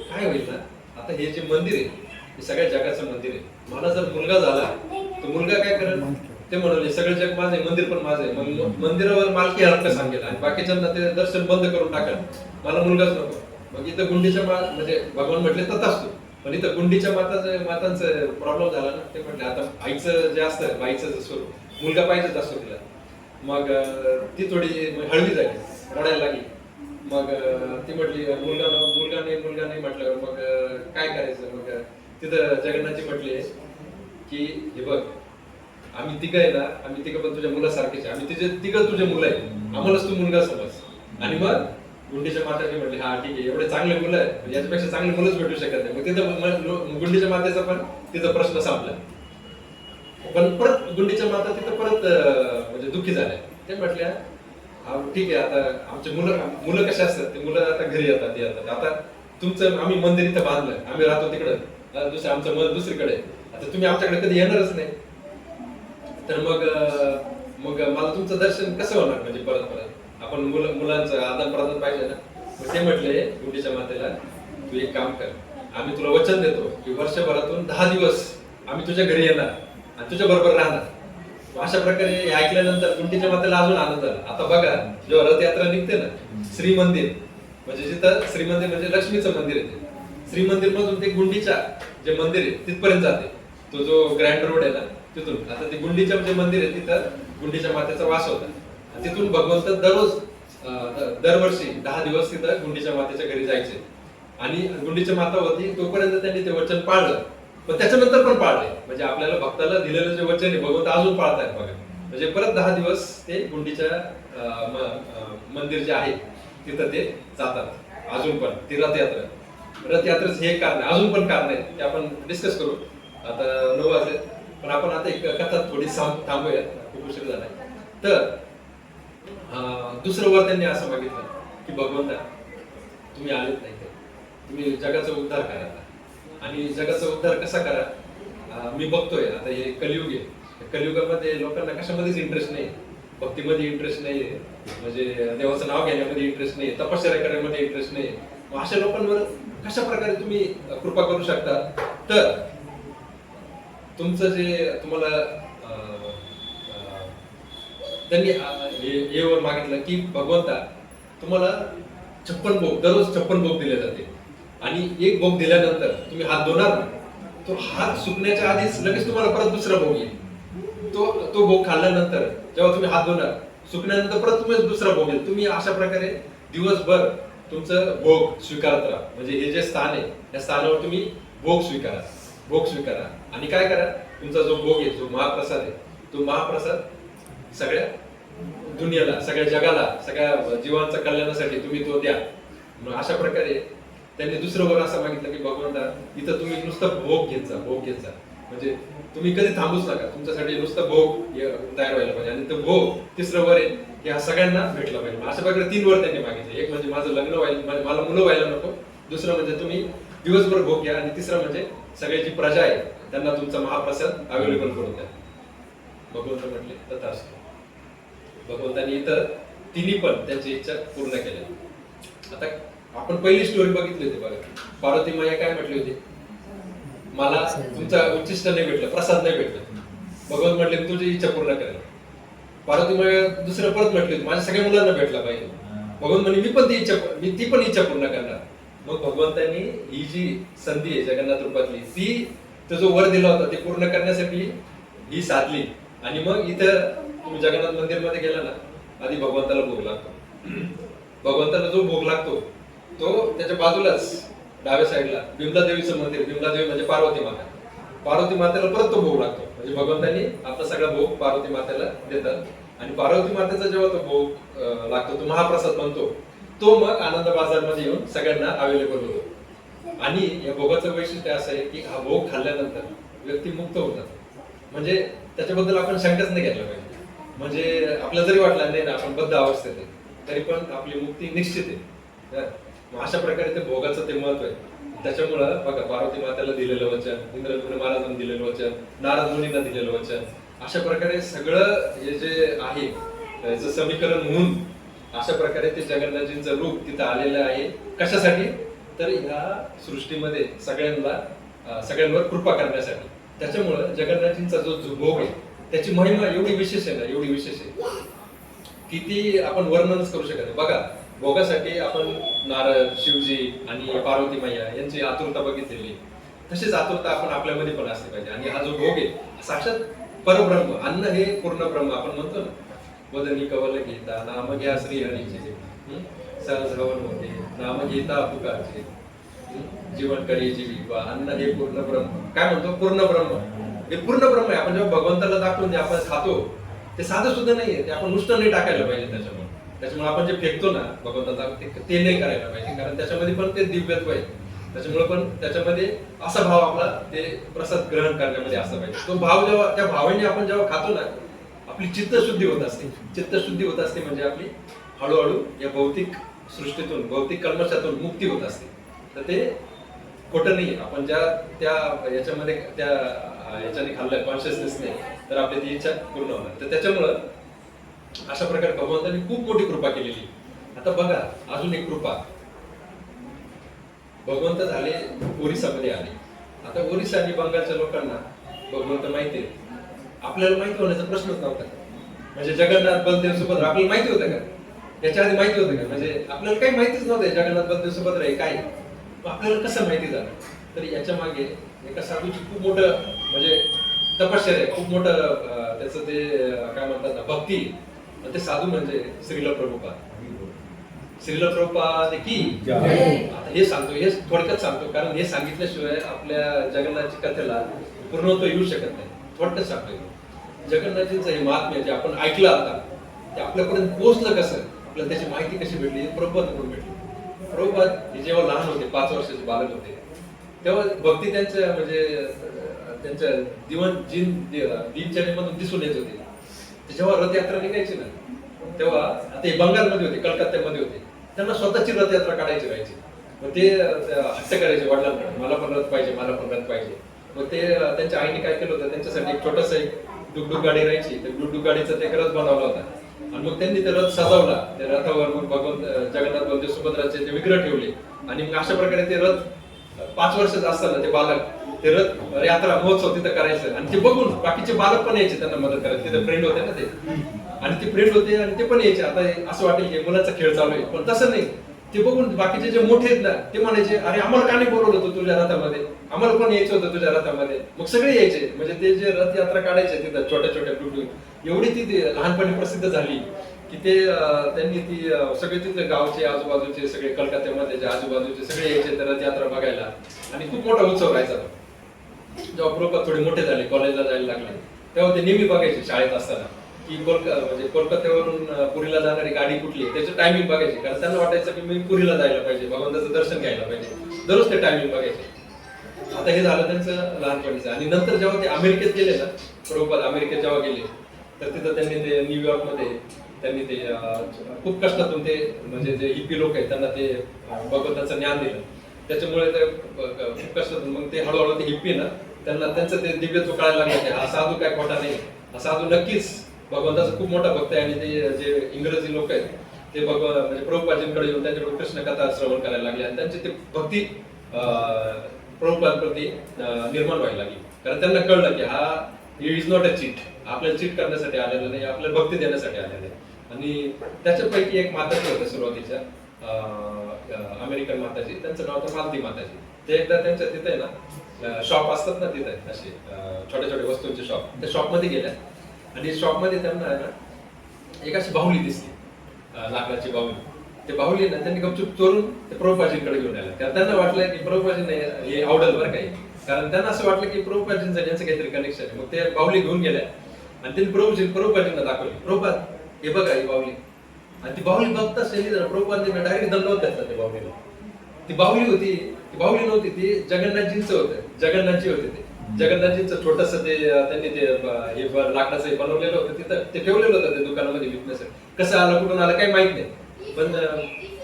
काय होईल ना, आता हे जे मंदिर आहे हे सगळ्या जगाचं मंदिर आहे. मला जर मुलगा झाला तर मुलगा काय करेल, ते म्हणाले सगळं जग माझं आहे, मंदिर पण माझं आहे. मग मंदिरावर मालकी हक्क सांगेल आणि बाकीच्यांना ते दर्शन बंद करून टाकेल, मला मुलगाच नको. मग इथं गुंडीच्या म्हणजे भगवान म्हटले तथास्तु. पण इथं गुंडीच्या मातांचं प्रॉब्लेम झाला ना, ते म्हटले आता आईचं जे असतं बाईचं स्वरूप मुलगा पाहिजेच असतो तिला. मग ती थोडी हळवी झाली, रडायला लागली. मग ती म्हटली मुलगा नाही म्हटलं मग काय करायचं. मग तिथं जगन्नाथजी म्हटले की हे बघ आम्ही तिघं आहे ना, आम्ही तिघं पण तुझ्या मुलासारखेच, आम्ही तिघं तुझे मुलं आहे, आम्हालाच तू मुलगा समज. आणि मग गुंडीच्या माताजी म्हटली हा ठीक आहे, एवढे चांगले मुलं आहे, याच्यापेक्षा चांगले मुलंच भेटू शकत नाही. मग तिथं गुंडीच्या मातेचा पण तिथं प्रश्न संपला. पण परत गुंडीच्या माता तिथं परत म्हणजे दुःखी झाल्या. ते म्हटल्या ठीक आहे, आता आमचे मुलं कसे असतात, ते मुलं आता घरी येतात. आता तुमचं आम्ही मंदिर इथं बांधलं, आम्ही राहतो तिकडं, आमचं मन दुसरीकडे, आता तुम्ही आमच्याकडे कधी येणारच नाही. तर मग मला तुमचं दर्शन कसं होणार, म्हणजे परत आपण मुलांचं आदान प्रदान पाहिजे ना. मग ते म्हटले गुंडीच्या मातेला तू एक काम कर, आम्ही तुला वचन देतो की वर्षभरातून 10 दिवस आम्ही तुझ्या घरी येणार आणि तुझ्या बरोबर राहणार. अशा प्रकारे हे ऐकल्यानंतर गुंडीच्या मातेला अजून आनंद झाला. आता बघा जेव्हा रथयात्रा निघते ना, श्रीमंदिर म्हणजे जिथं श्रीमंदिर म्हणजे लक्ष्मीचं मंदिर आहे, श्रीमंदिर मधून ते गुंडीच्या जे मंदिर आहे तिथपर्यंत जाते. तो जो ग्रँड रोड आहे ना तिथून, आता ते गुंडीच्या जे मंदिर आहे तिथं गुंडीच्या मातेचा वास होता. तिथून भगवंत दरवर्षी 10 दिवस तिथं गुंडीच्या मातेच्या घरी जायचे आणि गुंडीच्या माता होती तोपर्यंत त्यांनी ते वचन पाळलं. पण त्याच्यानंतर पण पाळले, म्हणजे आपल्याला भक्ताला दिलेलं जे वचन आहे भगवंत अजून पाळतायत बघा. म्हणजे परत 10 दिवस ते गुंडीच्या मंदिर जे आहे तिथं ते जातात अजून पण. ती रथयात्रेच हे कारण आहे, अजून पण कारण आहे, ते आपण डिस्कस करू. आता 9 वाजले, पण आपण आता एक कथा थोडी थांबूयात, खूप उशीर झालाय. तर दुसरं वर त्यांनी असं मागितलं की भगवंता तुम्ही आलेत नाही तर तुम्ही जगाचा उद्धार करा. आणि जगाचा उद्धार कसा करा, मी बघतोय आता हे कलियुग आहे, कलियुगामध्ये लोकांना कशामध्येच इंटरेस्ट नाही, भक्तीमध्ये इंटरेस्ट नाही, म्हणजे देवाचं नाव घेण्यामध्ये इंटरेस्ट नाही, तपश्चर्या करण्यामध्ये इंटरेस्ट नाही. अशा लोकांवर कशा प्रकारे तुम्ही कृपा करू शकता. तर तुमचं जे तुम्हाला त्यांनी हे वर मागितलं की भगवंता तुम्हाला 56 भोग दररोज 56 भोग दिले जाते आणि एक भोग दिल्यानंतर तुम्ही हात धुणार ना, तो हात सुकण्याच्या आधीच लगेच तुम्हाला परत दुसरा भोग येईल. तो भोग खाल्ल्यानंतर जेव्हा तुम्ही हात धुणार सुकण्यानंतर परत तुम्ही दुसरा भोग येईल. तुम्ही अशा प्रकारे दिवसभर तुमचं भोग स्वीकारत राहा. म्हणजे हे जे स्थान आहे त्या स्थानावर तुम्ही भोग स्वीकारा आणि काय करा, तुमचा जो भोग आहे जो महाप्रसाद आहे तो महाप्रसाद सगळ्या दुनियाला, सगळ्या जगाला, सगळ्या जीवांच्या कल्याणासाठी तुम्ही तो द्या. अशा प्रकारे त्यांनी दुसरं वर असं मागितलं की भगवंता इथं तुम्ही नुसतं भोग घेत जा, म्हणजे तुम्ही कधी थांबूच नका, तुमच्यासाठी नुसतं भोग तयार व्हायला पाहिजे. आणि तो भोग तिसरं वर आहे की हा सगळ्यांना भेटला पाहिजे. अशा प्रकारे 3 वर त्यांनी मागितले. एक म्हणजे माझं लग्न व्हायला, मला मुलं व्हायला नको, दुसरं म्हणजे तुम्ही दिवसभर भोग घ्या, आणि तिसरं म्हणजे सगळी जी प्रजा आहे त्यांना तुमचा महाप्रसाद अवेलेबल करून द्या. भगवंत म्हटले तथास्तु. भगवंतांनी इथं तिन्ही पण त्यांची इच्छा पूर्ण केल्या. आता आपण पहिली स्टोरी बघितली होती बघा, पार्वती माया काय म्हटली होती, मला तुमचा उच्चिष्ट नाही भेटलं, प्रसाद नाही भेटलं. भगवंत म्हटले तुझी इच्छा पूर्ण करेल. पार्वती माय दुसरं परत म्हटली होती माझ्या सगळ्या मुलांना भेटला पाहिजे. भगवान म्हणे ती पण इच्छा पूर्ण करणार. मग भगवंतांनी ही जी संधी आहे जगन्नाथ रूपातली तो जो वर दिला होता ते पूर्ण करण्यासाठी ही साधली. आणि मग इथं तुम्ही जगन्नाथ मंदिर मध्ये गेला ना, आधी भगवंताला भोग लागतो. भगवंताला जो भोग लागतो तो त्याच्या बाजूलाच डाव्या साईडला बिमला देवीचं मंदिर, बिमला देवी म्हणजे पार्वती माता, पार्वती मातेला परत तो भोग लागतो. म्हणजे भगवंतांनी आपला सगळा भोग पार्वती मातेला देतात. आणि पार्वती मातेचा जेव्हा तो भोग लागतो, तो महाप्रसाद बनतो, तो मग आनंद बाजारमध्ये येऊन सगळ्यांना अवेलेबल होतो. आणि या भोगाचं वैशिष्ट्य असं आहे की हा भोग खाल्ल्यानंतर व्यक्ती मुक्त होतात. म्हणजे त्याच्याबद्दल आपण शंकाच नाही घ्यायला पाहिजे. म्हणजे आपल्याला जरी वाटलं नाही ना आपण बद्ध अवस्थेत आहे, तरी पण आपली मुक्ती निश्चित आहे. मग अशा प्रकारे ते भोगाचं ते महत्व आहे. त्याच्यामुळं बघा पार्वती मातेला दिलेलं वचन, इंद्रद्युम्न महाराजांना दिलेलं वचन, नारद मुनींना दिलेलं वचन, अशा प्रकारे सगळं हे जे आहे त्याचं समीकरण होऊन अशा प्रकारे ते जगन्नाथजींचं रूप तिथं आलेलं आहे. कशासाठी? तर ह्या सृष्टीमध्ये सगळ्यांवर कृपा करण्यासाठी. त्याच्यामुळं जगन्नाथजींचा जो भोग आहे त्याची महिमा एवढी विशेष आहे ना, एवढी विशेष आहे की ती आपण वर्णनच करू शकत नाही. बघा भोगासाठी आपण नारद, शिवजी आणि पार्वती मैया यांची आतुरता बघितलेली, तशीच आतुरता आपण आपल्यामध्ये पण असली पाहिजे. आणि हा जो भोग आहे साक्षात परब्रह्म, अन्न हे पूर्ण ब्रह्म आपण म्हणतो ना, वदनी कवल गीता नाम घ्या श्री हरीचे, सहज हवन होते नाम घेता पुकारचे, जीवन करी जीविका, अन्न हे पूर्ण ब्रह्म. काय म्हणतो? पूर्ण ब्रह्म. हे पूर्ण ब्रह्म आहे. आपण जेव्हा भगवंताला दाखवून जे आपण खातो ते साधं सुद्धा नाहीये, ते आपण नुसतं नाही टाकायला पाहिजे. त्याच्यामुळे आपण जे फेकतो ना भगवंताला ते नाही करायला पाहिजे, कारण त्याच्यामध्ये पण ते दिव्यत्व आहे. त्याच्यामुळे पण त्याच्यामध्ये असा भाव आपला ते प्रसाद ग्रहण करण्यामध्ये असला पाहिजे. तो भाव जेव्हा त्या भावाने आपण जेव्हा खातो ना, आपली चित्तशुद्धी होत असते. चित्तशुद्धी होत असते म्हणजे आपली हळूहळू या भौतिक सृष्टीतून, भौतिक कल्मशातून मुक्ती होत असते. तर ते खोटं नाही. आपण ज्या त्या याच्यामध्ये त्या याच्याने खाल्लं कॉन्शियसनेसने, तर आपली ती इच्छा पूर्ण होणार. तर त्याच्यामुळं अशा प्रकारे भगवंतांनी खूप मोठी कृपा केलेली. आता बघा अजून एक कृपा, भगवंत झाले ओरिसामध्ये आले. आता ओरिसा आणि बंगालच्या लोकांना भगवंत माहिती आहे. आपल्याला माहिती होण्याचा प्रश्नच नव्हता. म्हणजे जगन्नाथ, बलदेव, सुभद्रा आपल्याला माहिती होतं का? याच्या आधी माहिती होतं का? म्हणजे आपल्याला काही माहितीच नव्हतं जगन्नाथ, बलदेव, सुभद्रा हे काय. आपल्याला कसं माहिती झालं? तर याच्या मागे एका साधूची खूप मोठं म्हणजे तपश्चर्या, खूप मोठं त्याचं ते काय म्हणतात ना भक्ती. ते साधू म्हणजे श्रील प्रभुपाद. श्रील प्रभुपाद की आता हे सांगतो, हे थोडक्यात सांगतो, कारण हे सांगितल्याशिवाय आपल्या जगन्नाथची कथेला पूर्णत्व येऊ शकत नाही. थोडक्यात सांगतोय. जगन्नाथजींचं हे महात्म्य जे आपण ऐकलं आता, ते आपल्यापर्यंत पोहोचलं कसं, आपल्याला त्याची माहिती कशी भेटली? प्रभुपादांकडून भेटली. प्रभुपाद हे जेव्हा लहान होते, 5 वर्षाचे बालक होते, तेव्हा भक्ती त्यांच्या म्हणजे त्यांच्या दिनचर्येमधून दिसून येत होती. जेव्हा रथयात्रा निघायची ना, तेव्हा आता हे बंगालमध्ये होते, कलकत्त्यामध्ये होते, त्यांना स्वतःची रथयात्रा काढायची राहायची. मग ते हट्ट करायचे वडिलांकडे, मला पण रथ पाहिजे, मला पण रथ पाहिजे. मग ते त्यांच्या आईने काय केलं होतं, त्यांच्यासाठी एक छोटस एक डुगडुग गाडी राहायची. त्या डुगडुग गाडीचा ते रथ बनवला होता. आणि मग त्यांनी ते रथ सजवला. त्या रथावर मग जगन्नाथ, बलदेव, सुभद्राचे ते विग्रह ठेवले. आणि मग अशा प्रकारे ते रथ 5 वर्षाचं असताना ते बालक ते रथ यात्रा महोत्सव तिथं करायचं. आणि ते बघून बाकीचे बालक पण यायचे त्यांना मदत करायचे. तिथे फ्रेंड होते ना ते, आणि ते फ्रेंड होते आणि ते पण यायचे. आता असं वाटेल की मुलाचा खेळ चालू आहे, पण तसं नाही. ते बघून बाकीचे जे मोठे आहेत ना, ते म्हणायचे, अरे आम्हाला का नाही बोलवलं होतं तुझ्या रथामध्ये, आम्हाला पण यायचं होतं तुझ्या रथामध्ये. मग सगळे यायचे. म्हणजे ते जे रथयात्रा काढायचे तिथं छोट्या छोट्या डुगडुग, एवढी ती लहानपणी प्रसिद्ध झाली की ते त्यांनी ती सगळे तिथले गावचे आजूबाजूचे सगळे, कलकत्त्यामध्ये जे आजूबाजूचे सगळे यायचे त्या रथयात्रा बघायला. आणि खूप मोठा उत्सव राहायचा. जेव्हा प्रभात थोडे मोठे झाले, कॉलेजला जायला लागले, तेव्हा ते नेहमी बघायचे शाळेत असताना की म्हणजे कोलकात्यावरून पुरीला जाणारी गाडी कुठली आहे, त्याचं टायमिंग बघायचे. कारण त्यांना वाटायचं की मी पुरीला जायला पाहिजे, भगवंताचं दर्शन घ्यायला पाहिजे. दररोज ते टायमिंग बघायचे. आता हे झालं त्यांचं लहानपणीचं. आणि नंतर जेव्हा ते अमेरिकेत गेले ना, प्रभुपाद अमेरिकेत जेव्हा गेले, तर तिथं त्यांनी ते न्यूयॉर्कमध्ये त्यांनी ते खूप कष्टातून ते म्हणजे जे हिप्पी लोक आहेत त्यांना ते भगवंताचं ज्ञान दिलं. त्याच्यामुळे ते खूप कष्टातून मग ते हळूहळू ते हिप्पी ना, त्यांना त्यांचं ते दिव्यत्व कळायला लागलं. हा साधू काय खोटा नाही, हा साधू नक्कीच भगवंताचा खूप मोठा भक्त आहे. आणि ते जे इंग्रजी लोक आहेत ते म्हणजे प्रभुपादांकडे येऊन त्यांच्याकडून कृष्ण कथा श्रवण करायला लागले. आणि त्यांची ते भक्ती प्रभुपादांप्रती निर्माण व्हायला लागली. कारण त्यांना कळलं की हा इज नॉट अ चीट, आपल्याला चीट करण्यासाठी आलेलं नाही, आपल्याला भक्ती देण्यासाठी आलेलं आहे. आणि त्याच्यापैकी एक माताजी होतं सुरुवातीच्या अमेरिकन माताजी, त्यांचं नाव होतं मालती माताजी. ते एकदा त्यांच्या तिथे ना शॉप असतात ना तिथे असे छोटे छोटे वस्तूंचे शॉप, त्या शॉपमध्ये गेल्या आणि शॉपमध्ये त्यांना आहे ना एक अशी बाहुली दिसली, लाकडाची बाहुली. ते बाहुली ना त्यांनी गपचूप चोरून ते प्रभुपादांकडे घेऊन आले, कारण त्यांना वाटलं की प्रभुपादांना हे आवडेल बरं काही, कारण त्यांना असं वाटलं की प्रभुपादांचं यांचं काहीतरी कनेक्शन आहे. मग ते बाहुली घेऊन गेल्या आणि त्यांनी प्रभुपादांना दाखवली. प्रभुपाद हे बघा ही बाहुली. आणि ती बाहुली बघताच प्रभुपादांना डायरेक्ट दंडवत घातला त्या बाहुलीला. ती बाहुली होती, ती बाहुली नव्हती, ती जगन्नाथजींचं होतं, जगन्नाथजी होते ते. जगन्नाथजींचं छोटस ते त्यांनी ते हे लाकडाचं बनवलेलं होतं, तिथं ते ठेवलेलं होतं त्या दुकानामध्ये विकण्यासाठी. कसं आलं कुठून आलं काही माहित नाही. पण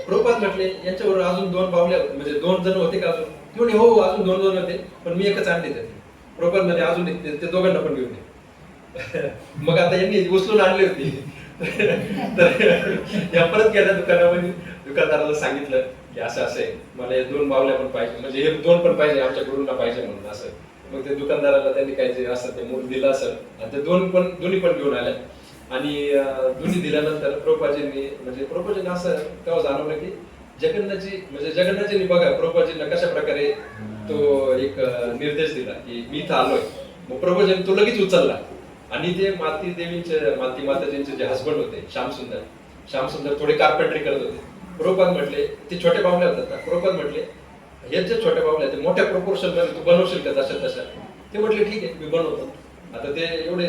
प्रभुपाद म्हटले यांच्यावर अजून 2 बाहुल्या म्हणजे 2 जण होते का अजून? घेऊन हो अजून 2 होते, पण मी एकच आणले त्याचे. प्रभुपाद मध्ये अजून ते दोघांना पण घेऊन ये. मग आता यांनी उचलून आणली होती. तर या परत गेल्या दुकानामध्ये, दुकानदाराला सांगितलं की असं असं आहे, मला हे 2 बाहुल्या पण पाहिजे, म्हणजे हे 2 पण पाहिजे, आमच्या गुरूंना पाहिजे म्हणून असं. मग ते दुकानदाराला त्यांनी काय जे असं ते मूल दिलं असेल आणि ते दोन्ही पण घेऊन आल्या. आणि दोन्ही दिल्यानंतर प्रभुपादांनी म्हणजे प्रभुपादांना असं तेव्हा जाणवलं की जगन्नाथजींनी बघा प्रभुपादांना कशा प्रकारे तो एक निर्देश दिला की मी इथं आलोय. मग प्रभुपादांनी तो लगेच उचलला आणि ते मालती माताजींचे जे हसबंड होते श्यामसुंदर थोडे कार्पेंटरी करत होते. प्रभुपाद म्हटले ते छोटे बाहुले होतात ना, प्रभुपाद म्हटले हे जे छोटे बाहुले ते मोठ्या प्रोपोर्शन मध्ये तू बनवशील का जशा तशा? ते म्हटले ठीक आहे मी बनवतो. आता ते एवढे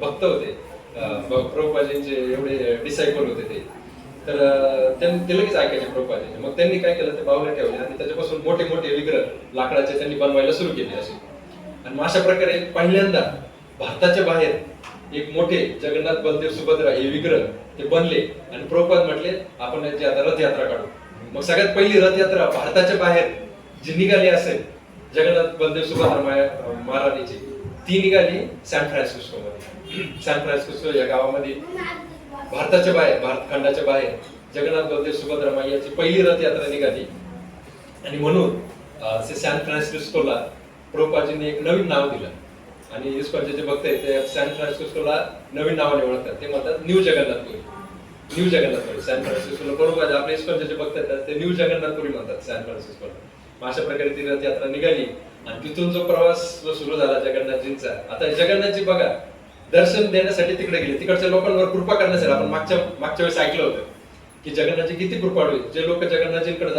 भक्त होते प्रभुपादांचे, एवढे डिसायपल होते ते, तर ते लगेच ऐकायचे प्रभुपादांचे. मग त्यांनी काय केलं, ते बाहुले ठेवले आणि त्याच्यापासून मोठे मोठे विग्रह लाकडाचे त्यांनी बनवायला सुरू केले असे. आणि अशा प्रकारे पहिल्यांदा भारताच्या बाहेर एक मोठे जगन्नाथ बलदेव सुभद्रा हे विग्रह ते बनले. आणि प्रभुपाद म्हटले आपण याची आता रथयात्रा काढू. मग सगळ्यात पहिली रथयात्रा भारताच्या बाहेर जी निघाली असेल जगन्नाथ बलदेव सुभद्रा महाराणीची, ती निघाली सॅन फ्रान्सिस्को मध्ये. सॅन फ्रान्सिस्को या गावामध्ये भारताच्या बाहेर, भारत खंडाच्या बाहेर जगन्नाथ बलदेव सुभद्रा मायाची पहिली रथयात्रा निघाली. आणि म्हणून सॅन फ्रान्सिस्कोला प्रभुपादांनी एक नवीन नाव दिलं. आणि इस्कॉनचे जे भक्त आहेत ते सॅन फ्रान्सिस्कोला नवीन नावाने ओळखतात, ते म्हणतात new Jagannathpuri. New Jagannathpuri San फ्रान्सिस्कोला बरोबर आपले इस्कॉनचे जे भक्त आहेत ते न्यू जगन्नाथपुरी म्हणतात सॅन फ्रान्सिस्कोला. अशा प्रकारे ती रथयात्रा निघाली आणि तिथून जो प्रवास सुरू झाला जगन्नाथजींचा. आता जगन्नाथजी बघा दर्शन देण्यासाठी तिकडे गेले, तिकडच्या लोकांवर कृपा करण्यासाठी. आपण मागच्या वेळेस ऐकलं होतं की जगन्नाथजी किती कृपाळू आहेत. जे लोक जगन्नाथजींकडे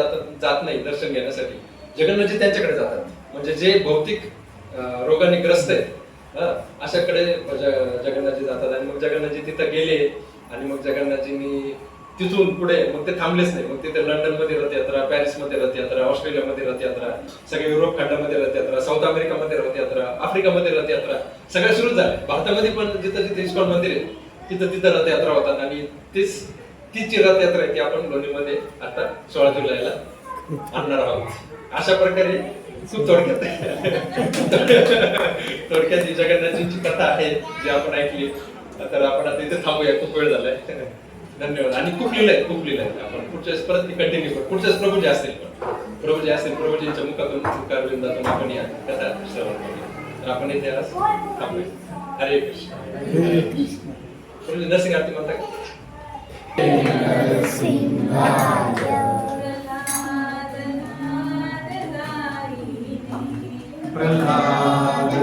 जात नाही दर्शन घेण्यासाठी, जगन्नाथजी त्यांच्याकडे जातात. म्हणजे जे भौतिक रोगाने ग्रस्त आहेत अशाकडे जगन्नाथजी जातात. आणि मग जगन्नाथजी तिथं गेले आणि मग जगन्नाथजींनी तिथून पुढे मग ते थांबलेच नाही. मग तिथे लंडन मध्ये रथयात्रा, पॅरिस मध्ये रथयात्रा, ऑस्ट्रेलियामध्ये रथयात्रा, सगळ्या युरोप खंडामध्ये रथयात्रा, साऊथ अमेरिकामध्ये रथयात्रा, आफ्रिकामध्ये रथयात्रा, सगळ्या सुरू झाल्या. भारतामध्ये पण जिथं जिथे इस्कॉन मंदिर आहे तिथं रथयात्रा होतात. आणि तीच रथयात्रा आहे ती आपण लोणीमध्ये आता 16 जुलैला आणणार आहोत. अशा प्रकारे खूप थोडक्यात ही जगन्नाथजींची कथा आहे जी आपण ऐकली. तर आपण आता इथे थांबूया, खूप वेळ झालाय. धन्यवाद. आणि खूप लिहिलंय आपण पुढच्या परत कंटिन्यू करू. पुढच्याच प्रभू जे असतील प्रभूजींच्या मुखातून मुखारविंदातून आपण या कथा श्रवण करूया. तर आपण इथे आज थांबूया. हरे कृष्ण. प्रभूजी नरसिंह आरती म्हणता का? प्रल्हाद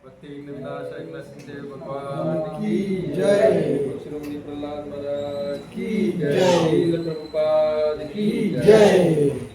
भक्ति विलास एकनाथ शिंदे भगवान की जय। श्रीमती प्रल्हाद महाराज की जय। श्रील प्रभुपाद की जय।